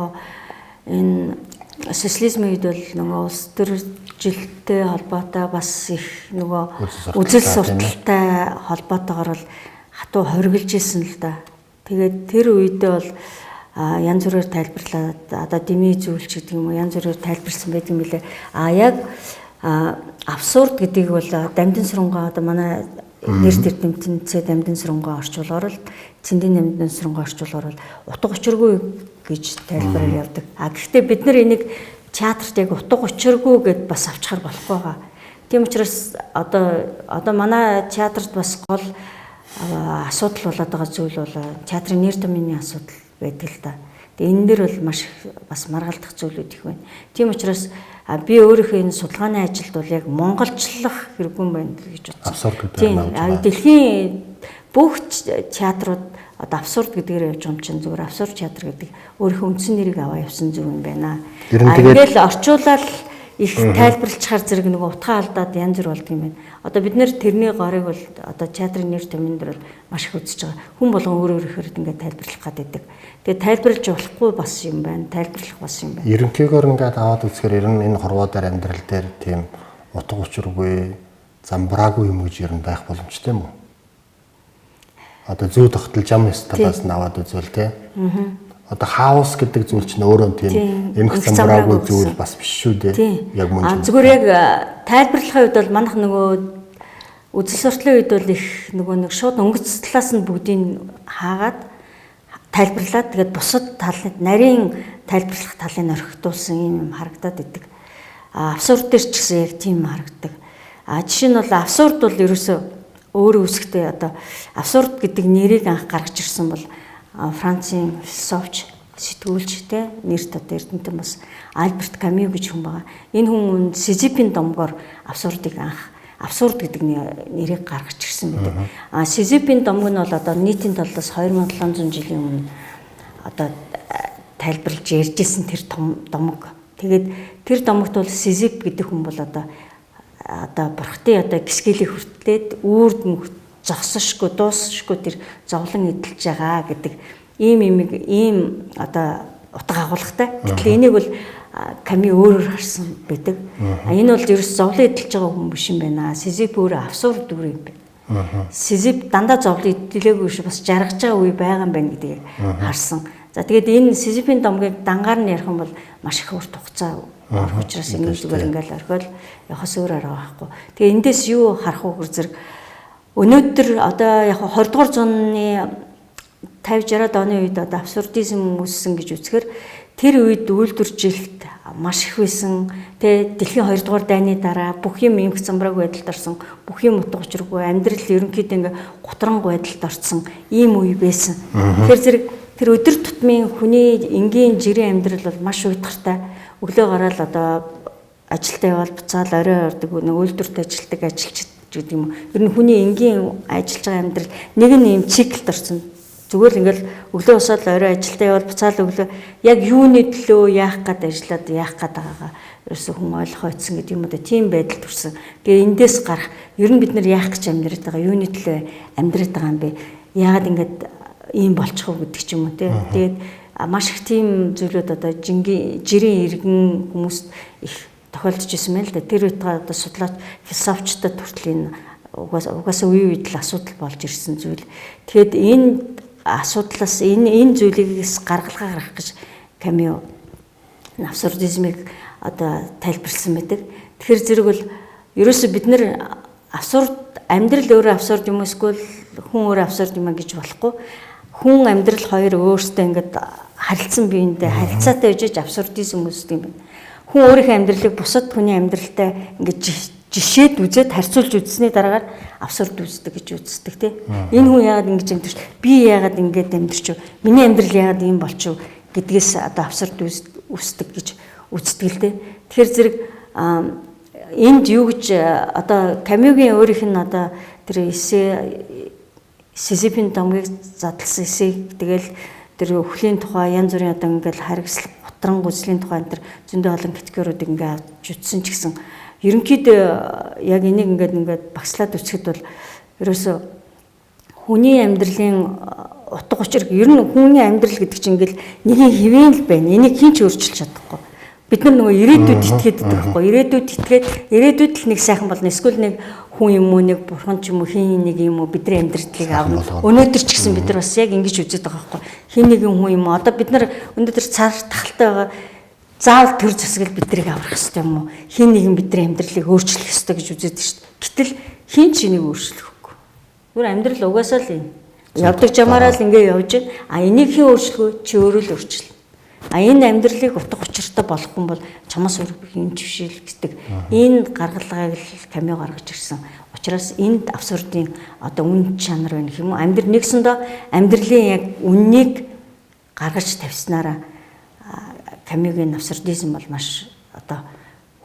энэ социализмын үед бол нөгөө улс төржилттэй холбоотой бас их нөгөө үзэл сурталтай холбоотойгоор бол хатуу хоригдж исэн л да. Тэгээд тэр үедээ бол янз бүрээр тайлбарлаад одоо дэмий зүйлч гэдэг юм уу янз бүрээр тайлбарлсан байдаг юм билээ. Яг абсурд гэдгийг бол Дамдын сүрэнгаа одоо манай нэр төр тэмтэнцээ Дамдын сүрэнгаа орчуулгаар л Цэндийн Дамдын сүрэнгаа орчуулгаар бол утга учиргүй гэж тайлбараар явдаг. Гэхдээ бид нар энийг театрт яг утга учиргүй гэд бас авчихар болохгүй байгаа. Тийм учраас одоо манай театрт бас гол асуудал болоод байгаа зүйл бол театрын нэр томьёоны асуудал байдаг л да. Тэгээ энэ дэр бол маш бас маргалдах зүйлүүд их байна. Тийм учраас би өөрийнхөө энэ судалгааны ажилд бол яг монголчлох хэрэггүй юм байна гэж бодсон. Абсурд гэдэг нь аа. Дэлхийн бүх театрууд одоо абсурд гэдгээр явж байгаа юм чинь зүгээр абсурд театр гэдэг өөрийнхөө үндсэн нэрийг аваа явсан зүг юм байна. Ингээл орчуулаад их тайлбарлахаар зэрэг нэг утгаа алдаад янз бүр болдго юм байна. Одоо бид нэр тэрний горыг бол одоо театрын нэр томьёон дээр маш их үзэж байгаа. Хүн болгон өөрөөр ингээд тайлбарлах гэдэг. Тэгээ тайлбарлаж болохгүй бас юм байна. Тайлбарлах бас юм байна. Ерөнхийдөө ингээд аваад үзэхээр ер нь энэ хорвоодоор амьдрал дээр тийм утга учиргүй, замбраагүй юм гэж ер нь байх боломжтой юм уу? Одоо зүй тогтол зам ёс талаас нь аваад үзвэл тий. Одоо хаус гэдэг зүйл чинь өөрөө тийм эмх замбраагүй зүйл бас биш шүү дээ. Яг мөн. Зүгээр яг тайлбарлахын үед бол манайх нөгөө үзэл суртлын үед бол их нөгөө нэг шууд өнгөц талаас нь бүгдийг хаагаад тайлбарлаад тэгээд бусад талын нарийн тайлбарлах талыг орхитуулсан юм харагдаад идэг. абсурд дээр ч гэсэн яг тийм харагддаг. Жишээ нь бол абсурд бол ерөөсөө өөрөө үсгтэй одоо абсурд гэдэг нэрийг анх гаргаж ирсэн бол Францын философч сэтгүүлч те нэрт одоо эрдэмтэн бас Альберт Камю гэж хүн байгаа. Энэ хүн Сизифийн домгоор абсурдыг анх абсурд гэдэг нэрийг гаргаж ирсэн байдаг. Сизифийн домог нь бол одоо нийтийн талаас 2700 жилийн өмнө одоо тайлбарлаж ярьжсэн тэр том домог. Тэгээд тэр домогт бол Сизиф гэдэг хүн бол одоо бурхтын одоо гисгэлийг хүртлээд үрд мөхт зогсошгүй дуусшгүй тэр зовлон эдэлж байгаа гэдэг ийм одоо утга агуулгатай. Гэтэл энийг бол Ками өөрөөр харсан байдаг. Энэ бол ерөөс зовлон эдэлж байгаа хүн биш юм байна. Сизиф өөрөө абсурд дүр юм байна. Сизиф дандаа зовлон эдэлээгүй биш бас жаргаж байгаа үе байгаа юм байна гэдгийг харсан. За тэгээд энэ Сизифийн домгийг дангаар нь ярих юм бол маш их урт хугацаа орох учраас ингэ зүгээр ингээл орхиол явахаас өөр арга байхгүй. Тэгээ эндээс юу харах уу гэр зэрэг өнөөдөр одоо яг 20 дугаар зууны 50-60-аад оны үед одоо абсурдизм үүссэн гэж үзэхээр тэр үед үйлдвэржилт маш их байсан. Тэгээ дэлхийн 2 дугаар дайны дараа бүх юм эмх замбрааг байдалд орсон. Бүх юм утга учиргүй амьдрал ерөнхийдөө ингээ гутранг байдалд орсон ийм үе байсан. Тэгэхээр зэрэг тэр өдөр тутмын хүний энгийн жирийн амьдрал бол маш уйтгартай. Өглөө гараад одоо ажилдаа явал буцаал орой ордог нэг үйлдвэрт ажилтдаг ажилчид гэдэг юм. Ер нь хүний энгийн ажиллаж байгаа амьдрал нэг нь ийм циклд орсон. Зүгээр л ингээл өглөө босоод орой ажилдаа явал буцаал өглөө яг юуны төлөө яах гээд ажиллаад яах гээд байгаагаа ерөөсөө хүн ойлгохоо ийцэн гэдэг юм уу тийм байдалд хүрсэн. Тэгээ эндээс гарах ер нь бид нар яах гэж амьдраад байгаа юуны төлөө амьдраад байгаа юм бэ? Яагаад ингэж ийм болчихов гэдэг ч юм уу тий. Тэгээд маш их тийм зүйлүүд одоо жирийн иргэн хүмүүст их тохиолдож ирсэн мэн л да. Тэр үед одоо судлаач философчдод хүртэл энэ угаасаа үе үед л асуудал болж ирсэн зүйл. Тэгэхэд энэ асуудлаас энэ зүйлээс гаргалгаа гаргах гэж Камю абсурдизмыг одоо тайлбарлсан байдаг. Тэгэхээр зэрэг бол ерөөсөө бид нэр абсурд амьдрал өөрөө абсурд юм эсвэл хүн өөрөө абсурд юм гэж болохгүй. Хүн амьдрал хоёр өөрсдөө ингээд харилцсан биендээ харилцаатай үжиж абсурдизм үүсдэг юм байна. Хүн өөрийнхөө амьдралыг бусад хүний амьдралтай ингээд жишээд үзээд харьцуулж үзсний дараагаар абсурд үүсдэг гэж үздэг тийм. Энэ хүн яагаад ингэж амьдэрч би яагаад ингэж амьдэрч миний амьдрал яагаад ийм болчих гэдгээс одоо абсурд үүсдэг гэж үздэг л дээ. Тэгэхээр зэрэг энд юу гэж одоо Камюгийн өөрийнх нь одоо тэр Сизифийн домгийг задлсан эсийг тэгэл тэр өхлийн тухай янз бүрийн одоо ингээл харгислах готрон гүзлийн тухай энэ зөндөө олон категориудыг ингээ авч үзсэн ч гэсэн ерөнхийдөө яг энийг ингээд багслаад үсгэхэд бол ерөөсөө хүний амьдралын утга учир ер нь хүний амьдрал гэдэг чинь ингээл нэгэн хэвэн л байна. Энийг хэн ч өөрчилж чадахгүй. Бид нар нөгөө ирээдүйд итгээд байдаг байхгүй. Ирээдүйд итгээд ирээдүйд л нэг сайхан болно. Эсвэл нэг хүн юм уу нэг бурхан ч юм уу хин нэг юм уу бидний амьдралыг авна. Өнөөдөр ч гэсэн бид нар бас яг ингэж үзээд байгаа байхгүй. Хин нэгэн хүн юм уу одоо бид нар өнөөдөр цаар тахалтай байгаа заавал төр засаг бидрийг аврах хэрэгтэй юм уу? Хин нэгэн бидний амьдралыг өөрчлөх хэрэгтэй гэж үзээд шүү дээ. Гэтэл хин ч энийг өөрчлөхгүй. Зүгээр амьдрал угаасаа л юм. Явдаг жамаараа л ингэ явж байна. Энийг хин өөрчлөхөө чи өөрөө л өөрчлөл. Энэ амьдралыг утга учиртай болгох юм бол чамаас өөр хин ч биш л гэдэг. Энэ гаргалгааг л Камю гаргаж ирсэн. Учираас энд абсурдын одоо үн чанар байна гэх юм уу? Нэгсэндээ амьдралын яг үннийг гаргаж тавьснараа Камюгийн абсурдизм бол маш одоо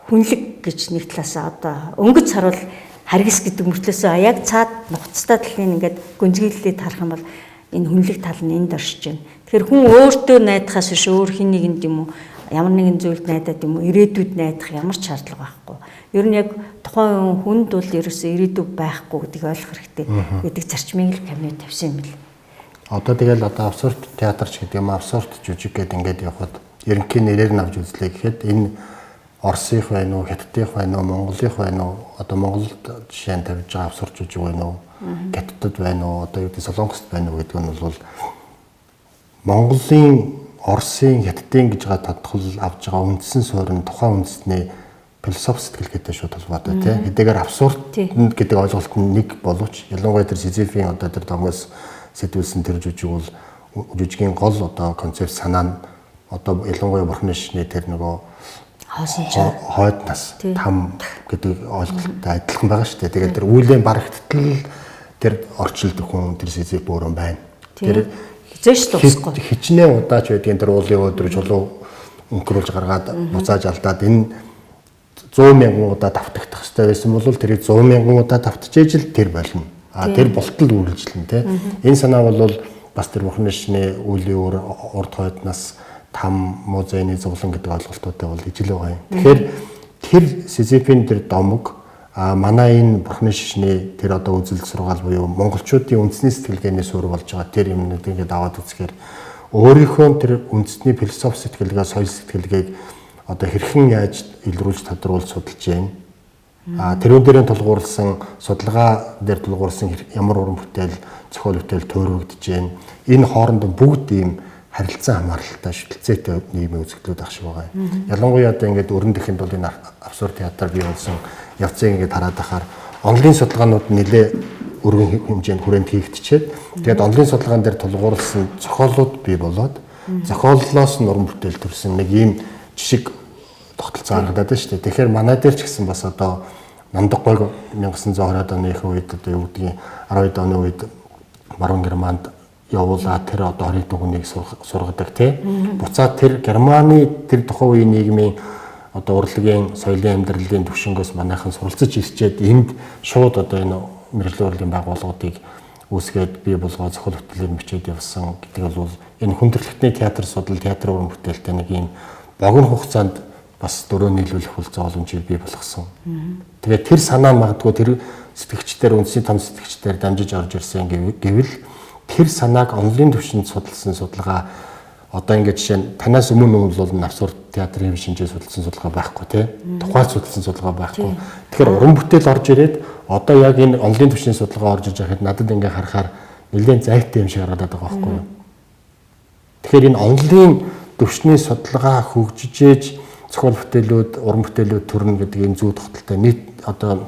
хүнлэг гэж нэг талаасаа одоо өнгөц харуул харгис гэдэг мөртлөөсөө яг цаад нухацтай талын ингээд гүнзгийлэлийг харах юм бол энэ хүнлэг тал нь энд оршиж байна. Тэгэхээр хүн өөртөө найдахаас биш өөр хин нэгэнд юм уу ямар нэгэн зүйлд найдаад юм уу ирээдүйд найдах ямар ч шаардлага байхгүй. Ер нь яг тухайн хүнд бол ерөөсөө ирээдүй байхгүй гэдгийг ойлгох хэрэгтэй гэдэг зарчмыг л Камю тавьсан юм бэл. Одоо тэгэл одоо абсурд театрч гэдэг юм абсурд жүжиг гэдэг ингээд явхад ерөнхий нэрээр нь авч үзлээ гэхэд энэ Оросынх байна уу, Хятадынх байна уу, Монголынх байна уу? Одоо Монголд жишээ нь тавьж байгаа абсурд жүжиг байна уу? Хятадд байна уу? Одоо юу гэдэг Солонгост байна уу гэдэг нь бол Монголын, Оросын, Хятадын гэж байгаа тодтол авч байгаа үндсэн суурь нь тухайн үндэсний философи сэтгэлгээтэй шууд холбоотой тийм. Хэдийгээр абсурд гэдэг ойлголт нь нэг боловч ялангуяа тэр Сизифийн одоо тэр домоос сэтгүүлсэн тэр жүжиг бол жүжигийн гол одоо концепт санаа нь одоо ялангуяа бурхны шишний тэр нөгөө хойд нас там гэдэг ойлголттой адилхан байгаа шүү дээ. Тэгээд тэр үеийн барагдтал тэр орчилдог хүн тэр Сизиф өөрөө байна. Тэр хизээш л усахгүй. Хичнээн удаач байдгийн тэр уулын өдөр чулуу өнгөрүүлж гаргаад буцааж алдаад энэ 100,000 удаа давтагдах хэрэгтэй байсан бол тэрийг 100,000 удаа давтчихэж л тэр болно. Тэр болтол үргэлжлэн тий. Энэ санаа бол бас тэр Бурхны шний үеийн урд хойднаас там музейны зовлон гэдэг ойлголтуудтай бол ижил байгаа юм. Тэгэхээр тэр Сизифийн тэр домог манай энэ Бурхны шишний тэр одоо үзэл сургаал буюу монголчуудын үндэсний сэтгэлгээний суурь болж байгаа тэр юмнууд ингээд аваад үзэхээр өөрийнхөө тэр үндэсний философи сэтгэлгээ, соёл сэтгэлгээг одоо хэрхэн яаж илрүүлж тодруулж судалж байна. Тэрүүн дээрээ тулгуурласан судалгаа дээр тулгуурласан ямар уран бүтээл, зохиол бүтээл төөрөгдөж байна. Энэ хоорондоо бүгд ийм харилцан хамааралтай шүтэлцээтэй нийгмийн үзэгдлүүд ах шиг байгаа юм. Ялангуяа одоо ингээд өрн дэхэнд бол энэ абсурд театр бий болсон явцыг ингээд хараад ахаар онлын судалгаанууд нэлээ өргөн хэмжээнд хүрээнд хийгдчихэд тэгээд онлын судалгаан дээр тулгуурласан зохиолууд бий болоод зохиоллоос нь уран бүтээл төрсэн нэг ийм жишг тогтолцоо харагдаад байна шүү дээ. Тэгэхээр манай дээр ч гэсэн бас одоо Намдаггойг 1920-ад оны их үед одоо юу гэдгийг 12 оны үед баруун Германд явуулаад тэр одоо 20 хүнийг сургадаг тий. Буцаад тэр Германы тэр тухайн үеийн нийгмийн одоо урлагийн соёлын амьдралын төвшнгөөс манайхан суралцж ирчээд энд шууд одоо энэ мэрэгжлийн урлагийн байгууллагуудыг үүсгээд бий болгоод зохиол бүтээлээр бичээд явсан гэдэг бол энэ хүндрэлтний театр судал, театр уран бүтээлтэй нэг юм богино хугацаанд бас дөрөв нийлүүлэх боломжийг бий болгосон. Тэгээд тэр санаа магадгүй тэр сэтгэгчдэр үндсний том сэтгэгчдэр дамжиж орж ирсэн гэвэл тэр санааг онлын түвшинд судалсан судалгаа одоо ингээд жишээ нь танаас өмнө бол абсурд театрын шинжээ судалсан судалгаа байхгүй тий. Тухайн судалсан судалгаа байхгүй. Тэгэхээр уран бүтээл орж ирээд одоо яг энэ онлын түвшний судалгаа орж иж байхад надад ингээд харахаар нэлээд зайтай юм шиг харагдаад байгаа байхгүй юу. Тэгэхээр энэ онлын түвшний судалгаа хөгжижээж зохиол бүтээлүүд, уран бүтээлүүд төрнө гэдэг энэ зүй тогтолтой нийт одоо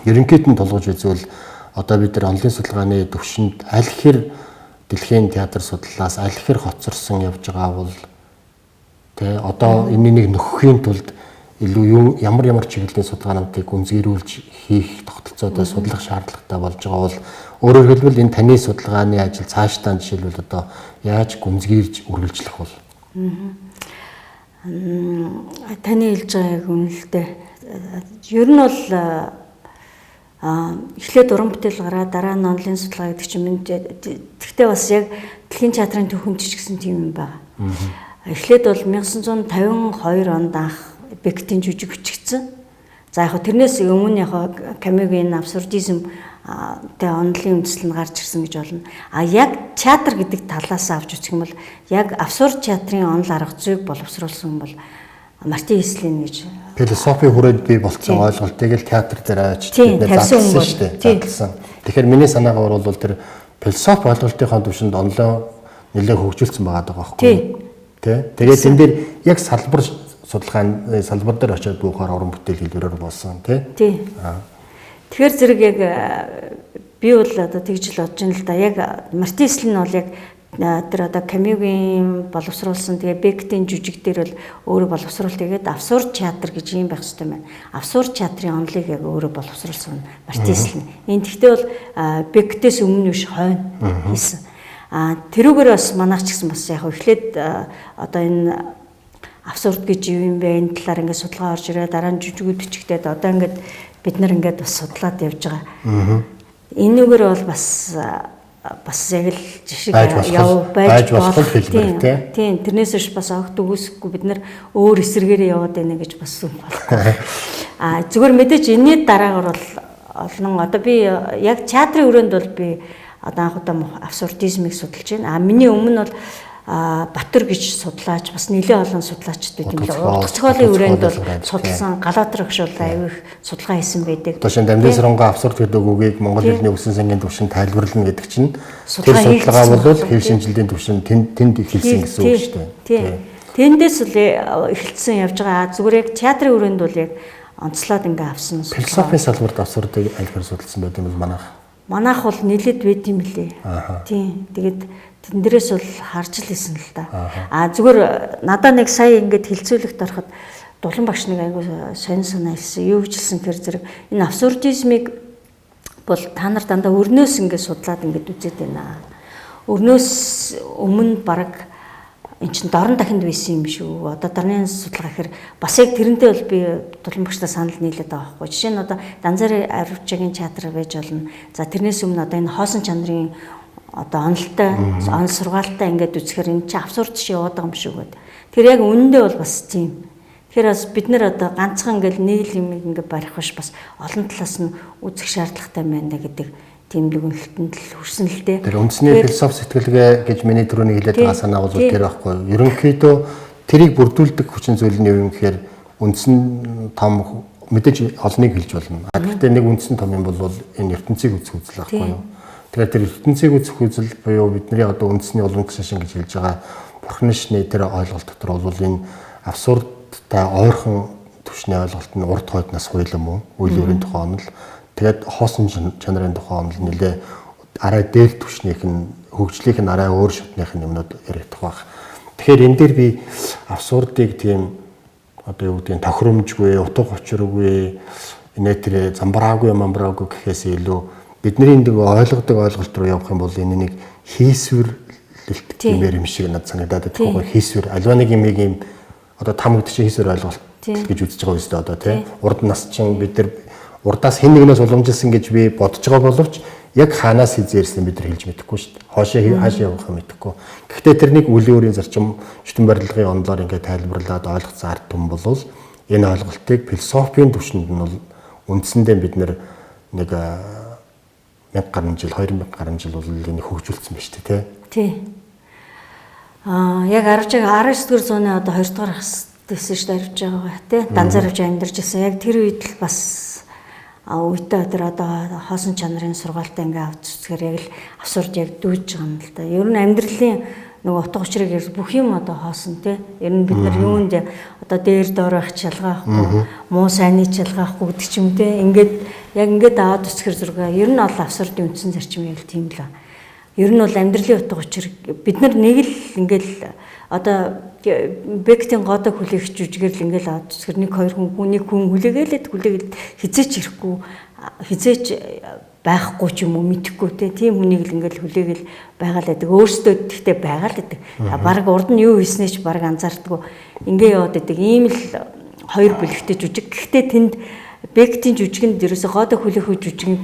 ерөнхийд нь тулгуур үзвэл одоо бид нар онлын судалгааны төвшөнд аль хэр дэлхийн театр судлалаас аль хэр хоцорсон явж байгаа бол тэ одоо энэнийг нөхөхийн тулд илүү ямар чиглэлийн судалгаануудыг үнзгэрүүлж хийх тогтолцоотой судлах шаардлагатай болж байгаа бол өөрөөр хэлбэл энэ таны судалгааны ажил цаашдаа жишээлбэл одоо яаж гүнзгийрж үргэлжлэх бол таны хэлж байгааг үнэлтэй. Ер нь бол эхлээд уран бүтээл гараад дараа нь онлын судалгаа гэдэг чинь тэгтээ бас яг дэлхийн театрын төвхөнд ч гэсэн тийм юм байна. Эхлээд бол 1952 онд анх Бекетийн жүжиг бичигдсэн. За яг тэрнээс өмнө яг Камюгийн абсурдизм тэ онлын үндэслэл нь гарч ирсэн гэж болно. Яг театр гэдэг талаас авч үзэх юм бол яг абсурд театрын онл арга зүйг боловсруулсан бол Мартин Ислин гэж философи хүрээд бий болсон ойлголтыг л театр дээр ааж бид задлсан шүү дээ. Задлсан. Тэгэхээр миний санаагаар бол тэр философи ойлголтынхаа төвшөнд онлоо нэлээд хөгжүүлсэн байгаа байхгүй юу? Тэ. Тэгээд энэ дээр яг салбар судалгааны салбар дээр очиод буухаар уран бүтээл хэлбэрээр болсон тий. Тэгэхээр зэрэг яг би бол одоо тэгж л бодож байна л да. Яг Мартин Ислин бол яг тэр одоо Камюгийн боловсруулсан тэгээ Бекетийн жүжиг дээр бол өөрөө боловсруулалт тэгээд абсурд театр гэж юм байх хэрэгтэй байна. Абсурд театрын онлыг яг өөрөө боловсруулсан Мартин Ислин. Энэ тэгтээ бол Бекетээс өмнө биш хойно хийсэн. Тэрүүгээр бас манайх ч гэсэн бас яг эхлээд одоо энэ абсурд гэж юу юм бэ? Энэ талаар ингээд судалгаа орж ирээ дараа нь жүжигүүд бичигдээд одоо ингээд бид нар ингээд бас судлаад явж байгаа. Энэгээр бол бас яг л жишг байж болох хэлбэр тийм тэрнээс биш бас огт үгүйсэхгүй бид нар өөр эсэргээрээ яваад байна гэж бас юм болохгүй. Зүгээр мэдээч энэний дараагаар бол олон одоо би яг театрын өрөөнд бол би одоо анх удаа абсурдизмыг судалж байна. Миний өмнө бол Батөр гэж судлаач бас нэлээд олон судлаачдад юм л урт зохиолын хүрээнд бол судалсан Галатер гүш бол аюу их судалгаа хийсэн байдаг. Одоо шинэ Дамжин Соронго абсурд гэдэг үгийг Монгол хэлний өгсөн сангийн төвшөнд тайлбарлана гэдэг чинь тэр судалгаа бол хэл шинжилгээний төвшөнд тэнд эхэлсэн гэсэн үг шүү дээ. Тэндээс л эхэлсэн явж байгаа. Зүгээр яг театрын хүрээнд бол яг онцлоод ингээ авсан. Философийн салбарт абсурдыг аль хэр судалсан байт юм бол манайх бол нэлээд байт юм лээ. Тийм. Тэгээд тэн дээрээс бол харж л исэн л да. Зүгээр надаа нэг сая ингээд хилцүүлэгт ороход дулан багш нэг айгуу сонь санаа хэлсэн. Юу гэж хэлсэн гэхээр зэрэг энэ абсурдизмыг бол та нар дандаа өрнөөс ингээд судлаад ингээд үзээд байна. Өрнөөс өмнө баг эн чин дорн дахинд байсан юм шүү. Одоо дарны судалгаа гэхээр бас яг тэрнтэй бол би дулан багштай санал нийлээд байгаа байхгүй. Жишээ нь одоо Данзари Аривчагийн театр байж болно. За тэрнээс өмнө одоо энэ хоосон чанарын одоо онолтой, онол сургаалтай ингээд үзэхээр энэ чи абсурд шиг яваад байгаа юм шүү гэдэг. Тэр яг үнэндээ бол бас тийм. Тэгэхээр бас бид нэр одоо ганцхан ингээл нэг л юм ингээд барих биш бас олон талаас нь үзэх шаардлагатай байна гэдэг тийм дүгнэлтэнд л хүрсэн л дээ. Тэр үндэсний философи сэтгэлгээ гэж миний түрүүний хэлээд байгаа санаа бол тэр байхгүй. Ерөнхийдөө тэрийг бүрдүүлдэг хүчин зүйл нь юу юм гэхээр үндсэн том мэдээж олныг хэлж болно. Гэхдээ нэг үндсэн том юм бол энэ ертөнцийг үзэх үзэл байхгүй юу. Тэгэхээр тэр ертөнцийг үзэх үзэл буюу бидний одоо үндэсний улам гişшин гэж хэлж байгаа бурхны шний тэр ойлголт дотор бол энэ абсурдтай ойрхон түвшний ойлголт нь урд хойднаас хуйлам уу? Үйл өөрийн тухай онол. Тэгээд хоосон чанарын тухай онол нэлээ арай дээр түвшнийх нь хөгжлийнх нь арай өөр шатных нь юмнууд яригдах байх. Тэгэхээр энэ дээр би абсурдыг тийм одоо юу гэдгийг тохиромжгүй, утга учиргүй, инээтрээ замбраагүй, мамбраагүй гэхээс илүү бидний нэг ойлгодог ойлголт руу явах юм бол энэ нэг хийсвэрлэлт гэмээр юм шиг надад санагдаад байгаа. Хийсвэр альва нэг юмыг юм одоо там гэдэг чинь хийсвэр ойлголт гэж үзэж байгаа үстэй одоо тий. Урд нас чинь бид нар урдаас хэн нэгнээс уламжилсан гэж би бодож байгаа боловч яг хаанаас хизээрсэн бид нар хэлж мэдэхгүй шүү дээ. Хоошоо хаашаа явах юм мэдэхгүй. Гэхдээ тэрнийг үл өөрийн зарчим шүтэн барилгын онолоор ингээд тайлбарлаад ойлгоцсон ард түмэн бол энэ ойлголтыг философийн түвшинд нь бол үндсэндээ бид нар нэг 1000 гаруй жил 2000 гаруй жил бол энийг хөгжүүлсэн байна шүү дээ тий. Яг 19-р зууны одоо 2 дугаар хэсэгтэйсэн шүү дээ арвж байгаа тий. Данзаравж амьдарч ирсэн. Яг тэр үед л бас үедээ тэр одоо хоосон чанарын сургаалтай ингээ авч үзэхээр яг л абсурд яг дүүж байгаа юм л да. Ер нь амьдралын нөгөө утга учирыг бүх юм одоо хоосон тий. Ер нь бид нар юунд одоо дээр доорох шалгаахгүй, муу сайныг шалгаахгүй гэдэг ч юм тий. Ингээд яг ингээд аваад үзэхэр зургаа ер нь ол абсурдын үндсэн зарчим яг тийм л ба. Ер нь бол амьдралын утга учир бид нар нэг л ингээл одоо Бектийн годог хүлээх жүжигээр л ингээл аваад үзэхэр нэг хоёр хүн хүлээгээл хизээч ирэхгүй хизээч байхгүй ч юм уу мэдэхгүй тийм хүнийг л ингээл хүлээгээл байгаа л байдаг. Өөрсдөө тэгтээ байгаа л байдаг. Бараг урд нь юу хийснээ ч бараг анзаардаггүй. Ингээ яваад байдаг. Ийм л хоёр бүлэгтэй жүжиг. Гэхдээ тэнд Бектийн жүжигэнд ерөөсө годог хүлээх жүжигэнд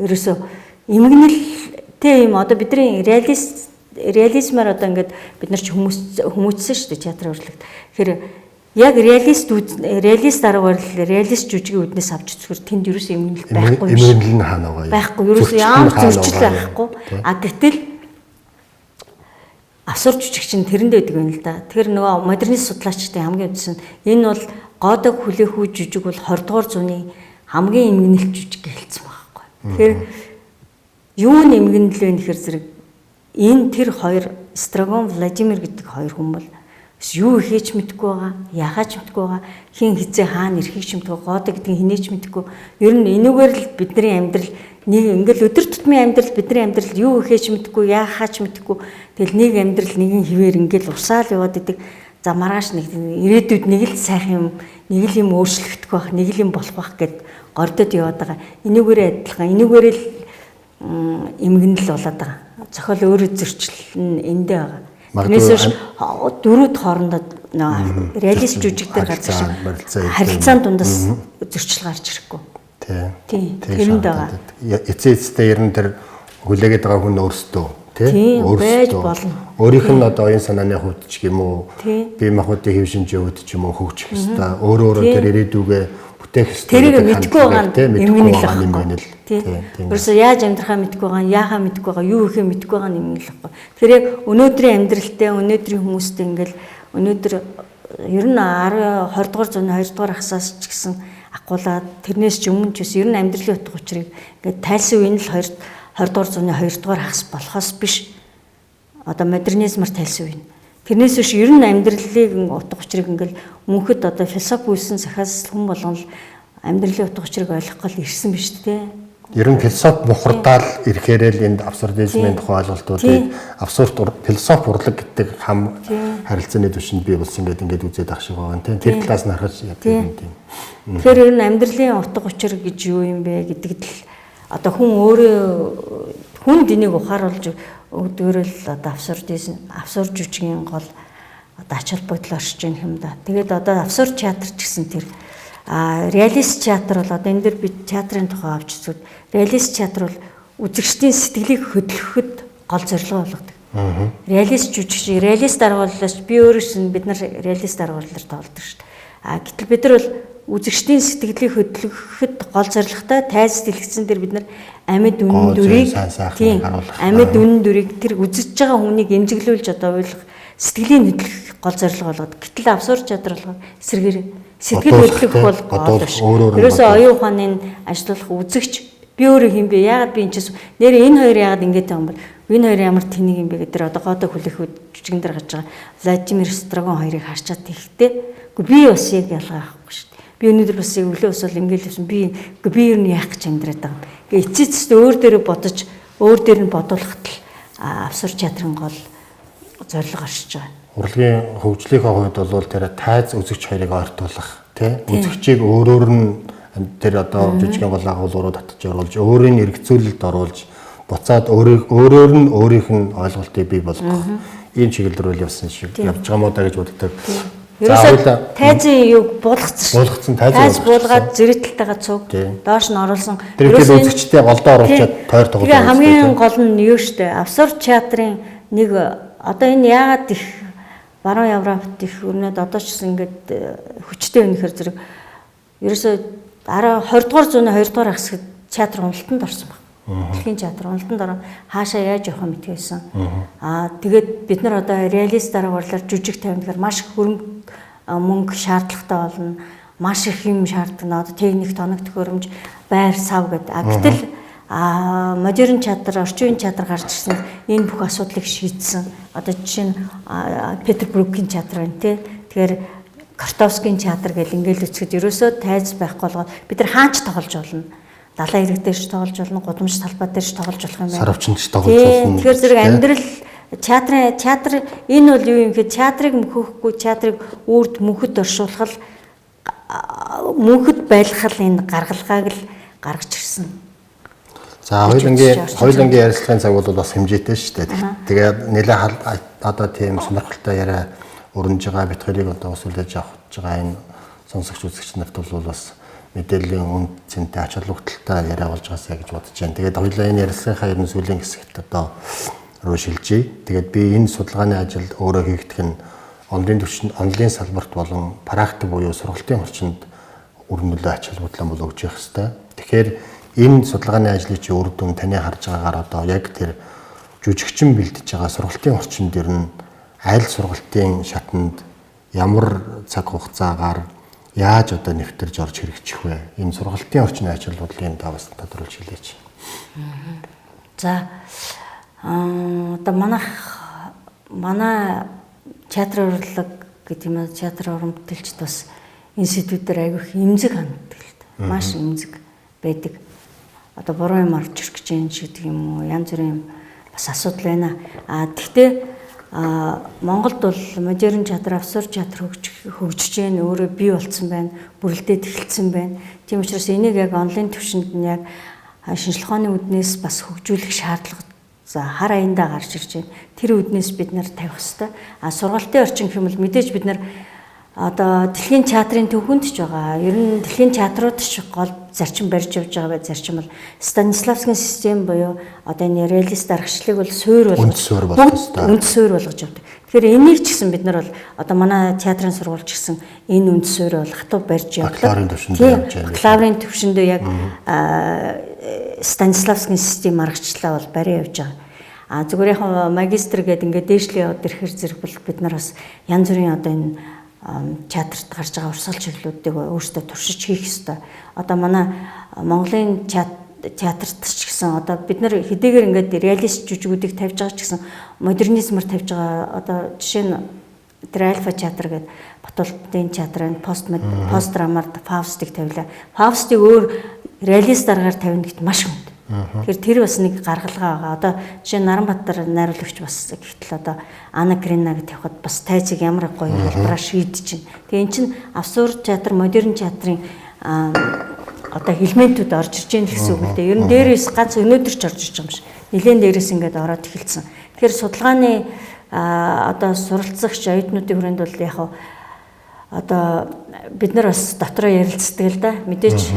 ерөөсө эмгэнэлтэй юм одоо бидний реализмаар одоо ингээд бид нар ч хүмүүжсэн шүү дээ театрын урлагт. Тэгэхээр яг реалист аргаар реалист жүжигийн үднээс авч үзэхээр тэнд ерөөсөө эмгэнэл байхгүй юм шиг. Эмгэнэл нь хаана байгаа юм? Байхгүй. Ерөөсөө ямар зөрчил байхгүй. Гэтэл абсурд жүжиг чинь тэрэнд байдаг юм л да. Тэгэхээр нөгөө модернист судлаачтай хамгийн үндсэн энэ бол годог хүлээх үе жүжиг бол 20 дугаар зууны хамгийн эмгэнэлт жүжиг гэлцсэн байхгүй. Тэгэхээр юу нэмгэнэл вэ гэхээр зэрэг энэ тэр хоёр Строгон Владимир гэдэг хоёр хүн бол юу ихээч мэдгүй байгаа, яхаач мэдгүй байгаа, хин хизээ хаана ирэхийг ч мэдгүй, годог гэдгийг хинээч мэдгүй. Ер нь энүүгээр л бидний амьдрал нэг ингээл өдөр тутмын амьдрал бидний амьдрал юу ихээч мэдгүй, яхаач мэдгүй. Тэгэл нэг амьдрал нэгэн хിവэр ингээл урсаал яваад идэг. За маргааш нэг ирээдүйд нэг л сайхан юм, нэг л юм өөрчлөгдөх байх, нэг л юм болох байх гэд гордод яваад байгаа. Энүүгээрээ адилхан, энүүгээрээ л эмгэнэл болоод байгаа. Зохиол өөрөө зөрчил нь эндээ байгаа. Тэрнээс дөрөвд хоорондоо реалист жүжиг дээр гарч харилцаан дундаас зөрчил гарч ирэхгүй. Тийм. Тэрэнд байгаа. Эцээцтэй ер нь тэр хүлээгээд байгаа хүн өөрсдөө тийм байж болно. Өөрийнх нь одоо оюун санааны хувьд ч юм уу, бие махбодын хэв шинжийн хувьд ч юм уу хөгжих ёстой. Өөрөө тэр ирээдүгээ бүтээх ёстой. Тэрийг мэдгүй байгаа юм байна л. Өөрөөсөө яаж амьдрахаа мэдгүй байгаа, яахаа мэдгүй байгаа, юу ихээ мэдгүй байгаа юм л байхгүй. Тэр яг өнөөдрийн амьдралтай, өнөөдрийн хүмүүстэй ингээл өнөөдөр ер нь 20 дугаар зууны 2 дугаар хасаас ч гэсэн агуулаад тэрнээс ч өмнө ч ер нь амьдралын утга учирыг ингээд тайлсан үе нь л 20 дугаар зууны 2 дугаар хагас болохоос биш. Одоо модернизмаар тайлсан үе. Тэрнээс биш ер нь амьдралын утга учирыг ингээл мөнхөд одоо философи үйлсэн сахиас хүн болгон л амьдралын утга учирыг ойлгох гал ирсэн биз дээ. Ер нь философи бухардаал ирэхээр л энд абсурдизмын тухай ойлголтуудыг абсурд философи урлаг гэдэг хам харилцааны түвшинд бий болсон ингээд үзээд ах шиг байгаа юм тийм. Тэр талаас нь харахад яг тийм. Тэгэхээр ер нь амьдралын утга учир гэж юу юм бэ гэдэгт л одоо хүн өөрөө хүн энийг ухааруулж өгдөгөрөл одоо абсурд жүжигийн гол одоо ач холбогдол оршиж байгаа юм да. Тэгээд одоо абсурд театр ч гэсэн тэр реалист театр бол одоо энэ дэр би театрын тухай авч үзвэл реалист театр бол үзэгчдийн сэтгэлийг хөдөлгөхөд гол зорилго болгодог. Реалист жүжигч, реалист аргууллаач би өөрөөс нь бид нар реалист аргууллаар тоглодог шүү дээ. Гэтэл бид нар бол үзэгчдийн сэтгэлийг хөдөлгөхөд гол зорилготой тайз дэлгэцэн дээр бид нар амьд үнэн дүрийг амьд үнэн дүрийг тэр үзэж байгаа хүнийг эмзэглүүлж одоо ойлгох сэтгэлийн хөдлөх гол зорилго болгоод гэтэл абсурд театр болгоод эсрэгээр сэтгэл хөдлөх бол гол шүү. Ерөөсөө оюун ухааныг ажиллах үзэгч би өөрөө хин бэ? Яагаад би энэ ч нэр энэ хоёр яагаад ингэж байгаа юм бол энэ хоёр ямар тэнийг юм бэ гэдэг одоо годоо хүлээхэд жүжигэн дээр гарч байгаа Владимир Строгон хоёрыг харчаад тэгхтээ би бас яг ялгаа авахгүй шүү. Би өнөөдөр бас өглөө усвал ингэж хэлсэн би ер нь яах гэж амьдраад байгаа юм. Гээ эцэст өөр дээрээ бодож өөр дээр нь бодуулахад л абсурд театрын гол зорилго оршиж байгаа. Урлагийн хөгжлийнхээ хувьд бол тэр тайз үзэгч хоёрыг ойртуулах тий үзэгчийг өөрөөр нь тэр одоо жүжигэн бол агуулгаараа татж оруулж өөрийн эргцүүлэлд оруулж буцаад өөрөөр нь өөрийнх нь ойлголтыг бий болгох ийм чиглэл рүү явсан шиг явж байгаа мó да гэж боддог. Ерөөсөө тайзын юг буулгацсан тайз буулгаад зэрэгтэлтэйгээ цуг доош нь оруулсан. Тэр үзэгчтэй голдоо оруулчаад тойр тоглож байгаа. Хамгийн гол нь юу штэ абсурд театрын нэг одоо энэ яагаад их баруун Европт их өрнөд одоо ч гэсэн ингээд хүчтэй өнөхөр зэрэг ерөөсөө 20 дугаар зууны 2 дугаар хэсэгт театр уналтанд орсон баг. Дэлхийн театр уналтанд ороод хаашаа яаж явах юм гэдгийгсэн. Тэгээд бид нар одоо реалист аргуулаар жүжиг тавьнахаар маш их мөнгө шаардлагатай болно. Маш их юм шаардна. Одоо техник, тоног төхөөрөмж, байр сав гэдэг. Гэтэл модерн театр, орчин үеийн театр гарч ирсэн энэ бүх асуудлыг шийдсэн. Одоо жишээ нь Петербургийн театр байна тий. Тэгэхээр Картовскийн театр гэл ингээл үцгэд ерөөсөө тайз байхгүй болгоод бид нар хаач тоглож болно. Далайн ирэг дээр ч тоглож болно, гудамж талбай дээр ч тоглож болох юм байна. Сарвчинч тоглож болно. Тэгэхээр зэрэг амьдрал театр энэ бол юу юм гэхэд театрыг мөхөхгүй, театрыг үрд мөнхөд оршуулах мөнхөд байлгах энэ гаргалгааг л гаргаж ирсэн. За хоёулангийн ярилцлагын цаг бол бас хэмжээтэй шүү дээ. Тэгээд нэлээд одоо тийм сонирхолтой яриа өрнөж байгаа битгэрийг одоо бас үлээж авах байгаа энэ сонсогч үзэгч нарт бол бас мэдээллийн үн цэнтэй ач холбогдолтой яриа болж байгаасаа гэж бодож байна. Тэгээд хоёулаа энэ ярилцлагынхаа ерөн сүүлийн хэсэгт одоо руу шилжиж. Тэгээд би энэ судалгааны ажил өөрөө хийгдэх нь онлайн салбарт болон практик буюу сургалтын орчинд өрнөлөө ач холбогдлоо бол өгж явах хэрэгтэй. Тэгэхээр энэ судалгааны ажлыг чи үр дүн таны харж байгаагаар одоо яг тэр жүжигчин бэлдэж байгаа сургалтын орчинд ер нь аль сургалтын шатанд ямар цаг хугацаагаар яаж одоо нэвтэрж орж хэрэгжих вэ? Энэ сургалтын орчны ач холбогдлын даваас тодруулж хэлээч. За одоо манай театр урлаг гэдэг юм аа театр уран бүтээлчд бас институтээр аявих эмзэг ханддаг л да. Маш эмзэг байдаг. Одоо буруу юм орж ирэх гэж юм шиг гэдэг юм уу? Янз бүрийн бас асуудал байна. Тэгтээ Монголд бол модерн театр, абсурд театр хөгжиж байна. Өөрөө бий болцсон байна. Бүрэлдээд эхэлсэн байна. Тийм учраас энийг яг онлайн түвшинд нь яг шинжлэх ухааны үднээс бас хөгжүүлэх шаардлага хар аяндаа гарч ирж байна. Тэр үднээс бид нар тавих хэрэгтэй. Сургалтын орчин хэмээл мэдээж бид нар одоо дэлхийн театрын төвхөнд ч байгаа. Ер нь дэлхийн театрууд ч гол зарчим барьж явж байгаа бай. Зарчим бол Станиславскийн систем буюу одоо энэ реалист аргачлалыг бол суурь болгож явдаг. Тэгэхээр энийг ч гэсэн бид нар бол одоо манай театрын сургууль ч гэсэн энэ үнд суурь бол хатуу барьж явдаг. Бакалаврын төвшөндөө яг Станиславскийн систем аргачлалаа бол барь явж байгаа. Зүгээр яг магистр гэдэг ингээд дээшлээ яваад ирэхэр зэрэг бол бид нар бас янз бүрийн одоо энэ театрт гарч байгаа урсгал чиглэлүүдийг өөрсдөө туршиж хийх ёстой. Одоо манай Монголын театрт ч гэсэн одоо бид нар хэдийгээр ингээд реалист жүжигүүдийг тавьж байгаа ч гэсэн модернизмаар тавьж байгаа одоо жишээ нь тэр альфа театр гэдэг Батулбын театрын пост драмаар Фаустыг тавилаа. Фаустыг өөр реалист аргаар тавина гэхэд маш хүнд. Тэгэхээр тэр бас нэг гаргалгаа байгаа. Одоо жишээ Наранбаатар найруулагч бас гэтэл одоо Анна Каренина гэдэг явахад бас тайцыг ямар гоё хэлбэрээр шийдэж чинь. Тэгээ эн чинь абсурд театр, модерн театрын одоо элементүүд орж ирж байгаа гэсэн үг л дээ. Ер нь дээрээс ганц өнөөдөр ч орж ирж байгаа юм шиг. Нилээн дээрээс ингээд ороод эхэлсэн. Тэгэхээр судалгааны одоо суралцагч оюутнуудын хүрээнд бол яг одоо бид нар бас дотроо ярилцдаг л да. Мэдээж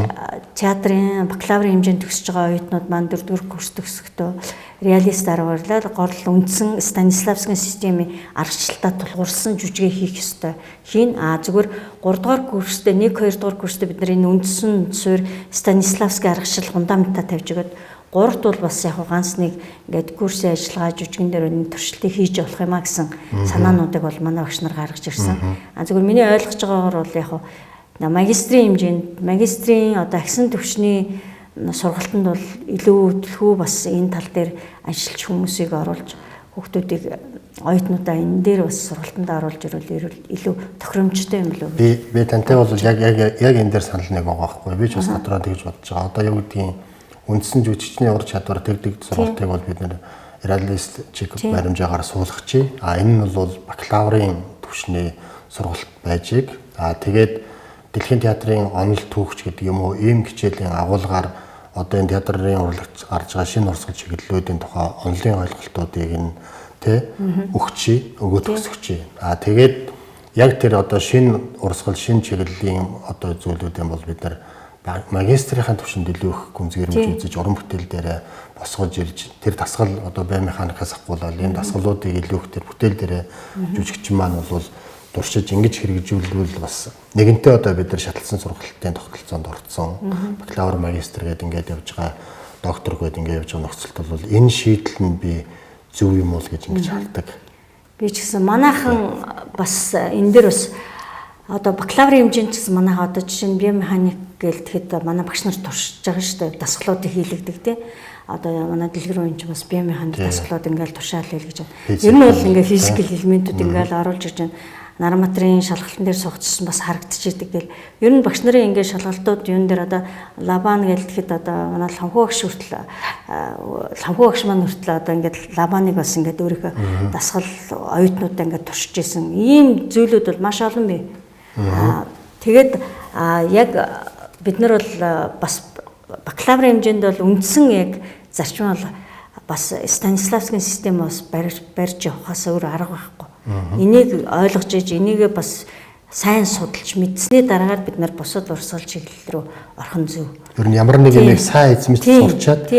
театрын бакалаврын хэмжээнд төгсөж байгаа оюутнууд маань 4-р курс төгсөхдөө реалист аргуурлаа гол үндсэн Станиславскийн системийн аргачлалтаа тулгуурсан жүжигээ хийх ёстой. Зүгээр 3-р курстэй 1-2-р курстэй бид нар энэ үндсэн суурь Станиславскийн аргачлал фундаментаа тавьж өгöd 3-т бол бас яг ганц нэг ингээд курсын ажиллагаа жүжигэн дээр энэ туршилтыг хийж болох юм а гэсэн санаануудыг бол манай багш нар гаргаж ирсэн. Зүгээр миний ойлгож байгаагаар бол яг магистрийн хэмжээнд магистрийн одоо агсан төвчний сургалтанд бол илүү төлхөө бас энэ тал дээр ажиллаж хүмүүсийг оруулж хүүхдүүдийг оюутнуудаа энэ дээр бас сургалтанд оруулж ирвэл илүү тохиромжтой юм болов уу? Би тантай бол яг энэ дээр санал нэг байгаа байхгүй. Би ч бас дотроо тэгж бодож байгаа. Одоо юу гэдгийг үндсэн жүжигчний ур чадвар тэгдэг сургалтыг бол бид нэр реалист чиг баримжаагаар суулгачи. Энэ нь бол бакалаврын түвшний сургалт байжийг. Тэгээд дэлхийн театрын онол түүхч гэдэг юм уу ийм хичээлийн агуулгаар одоо энэ театрын урлагч гарч байгаа шинэ урсгал чиглэлүүдийн тухай онолын ойлголтуудыг нь өгөөд төгсөгчий. Тэгээд яг тэр одоо шинэ урсгал шинэ чиглэлийн одоо зүйлүүдийн бол бид нар магистрийн төвшөнд илүү их гүнзгийрмж үзэж уран бүтээл дээр босгож ирж тэр дасгал одоо бай механикаас ахгуулаад энэ дасгалуудыг илүү их тэр бүтээл дээр жүжигчин маань бол туршиж ингэж хэрэгжүүлвэл бас нэгэнтээ одоо бид нар шатлсан сургалтын тогтолцоонд орцсон бакалавр магистр гэдэг ингээд явж байгаа доктор гээд ингээд явж байгаа нөхцөлд бол энэ шийдэл нь би зөв юм уу гэж ингэж хардаг. Би ч гэсэн манайхан бас энэ дээр бас одоо бакалаврын хэмжээнд ч гэсэн манайха одоо жишээ нь биомеханик гэлтэхэд манай багш нар туршиж байгаа шүү дээ. Дасгалуудыг хийлэгдэг тийм. Одоо манай дэлгэрэн ч бас биомеханик дасгалууд ингээл туршаал хэл гэж байна. Ер нь бол ингээ физикал элементүүд ингээл оруулж ирж байна. Наранбаатарын шалгалтын дээр суугдсан бас харагдчихийдэг гэл. Ер нь багш нарын ингээ шалгалтууд юун дээр одоо лабан гэлтэхэд одоо манай ланхуу багш хүртэл ланхуу багш маань хүртэл одоо ингээд лабаныг бас ингээд өөрийнхөө дасгал оюутнуудаа ингээд туршиж исэн. Ийм зүйлүүд бол маш олон бий. Тэгээд яг бид нар бол бас бакалаврын хэмжээнд бол үндсэн яг зарчим бол бас Станиславскийн системээс барьж явахаас өөр арга байхгүй. Энийг ойлгож иж энийгээ бас сайн судалж мэдсэний дараагаар бид нар бусад урсгал чиглэл рүү орхон зөв. Ер нь ямар нэг юм сайн эзэмшиж сурчаад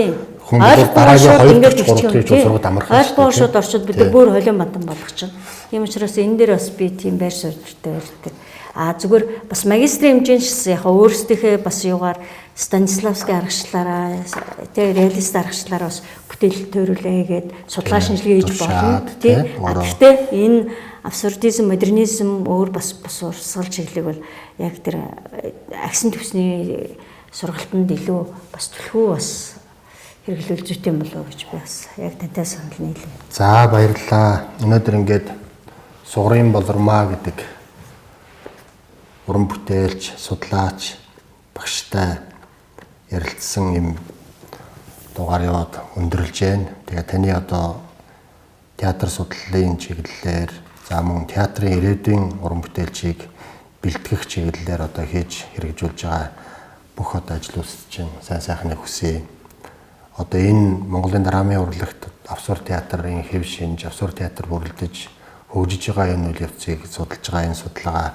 хүмүүс дараагийн 2-3 сургууль амархан. Ойлгоо шууд орчод бид бүр холион бантан болгох чинь. Тийм учраас энэ дээр бас би тийм байр суурьтай байдаг. Зүгээр бас магистрийн хэмжээнд яг өөрсдийнхээ бас юугаар Станиславскийн аргачлалаараа тэ реалист аргачлалаараа бас бүтээл төрүүлээ гээд судалгаа шинжилгээ хийж болно тийм. Гэхдээ энэ абсурдизм, модернизм өөр бас урсгал чиглэлийг бол яг тэр агсан төвсний сургалтанд илүү бас төлхөө бас хэрэглүүл зүйтэй юм болов уу гэж би бас яг тантай санал нийлээ. За баярлалаа. Өнөөдөр ингээд сугрын болормаа гэдэг уран бүтээлч, судлаач, багштай ярилцсан юм дугаар яваад өндөрлж байна. Тэгээ таны одоо театр судлалын чиглэлээр за мөн театрын ирээдүйн уран бүтээлчийг бэлтгэх чиглэлээр одоо хийж хэрэгжүүлж байгаа бүх одоо ажлууд чинь сайн сайхныг хүсье. Одоо энэ Монголын драмын урлагт абсурд театрын хэв шинж, абсурд театр бүрэлдэж хөгжиж байгаа энэ үйл явцыг судалж байгаа энэ судалгаа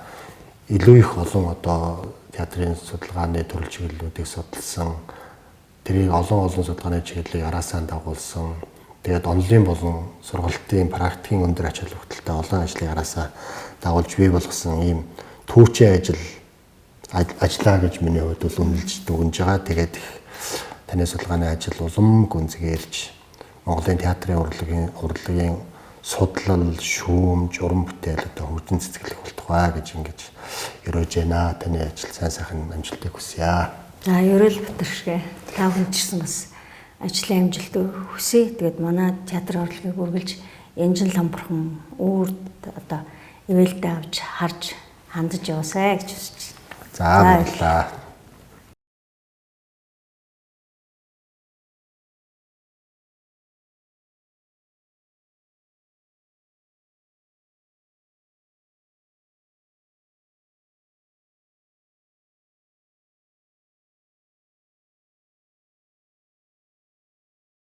илүү их олон одоо театрын судалгааны төрөл чиглэлүүдийг судалсан. Тэрийг олон судалгааны чиглэлийг араасаа дагуулсан. Тэгээд онлын болон сургалтын практикийн өндөр ач холбогдолтой олон ажлыг араасаа дагуулж бий болгосон ийм түүчийн ажиллаа гэж миний хувьд бол үнэлж дүгнж байгаа. Тэгээд таны судалгааны ажил улам гүнзгийрч Монголын театрын урлагийн судлал, шүүмж, уран бүтээл одоо хөгжин цэцгэлэх болтугай гэж ингэж өрөөж байна. Таны ажил сайн сайхан амжилтыг хүсье. За ерөөл бутаршгэ та хүнчсэн бас ажлын амжилт хүсье. Тэгээд манай театрын урлагийг үргэлж Янжин Ламбархан өөр одоо ивэлтэй авч харж хандаж яваасай гэж хүсэж байна. За баярлалаа.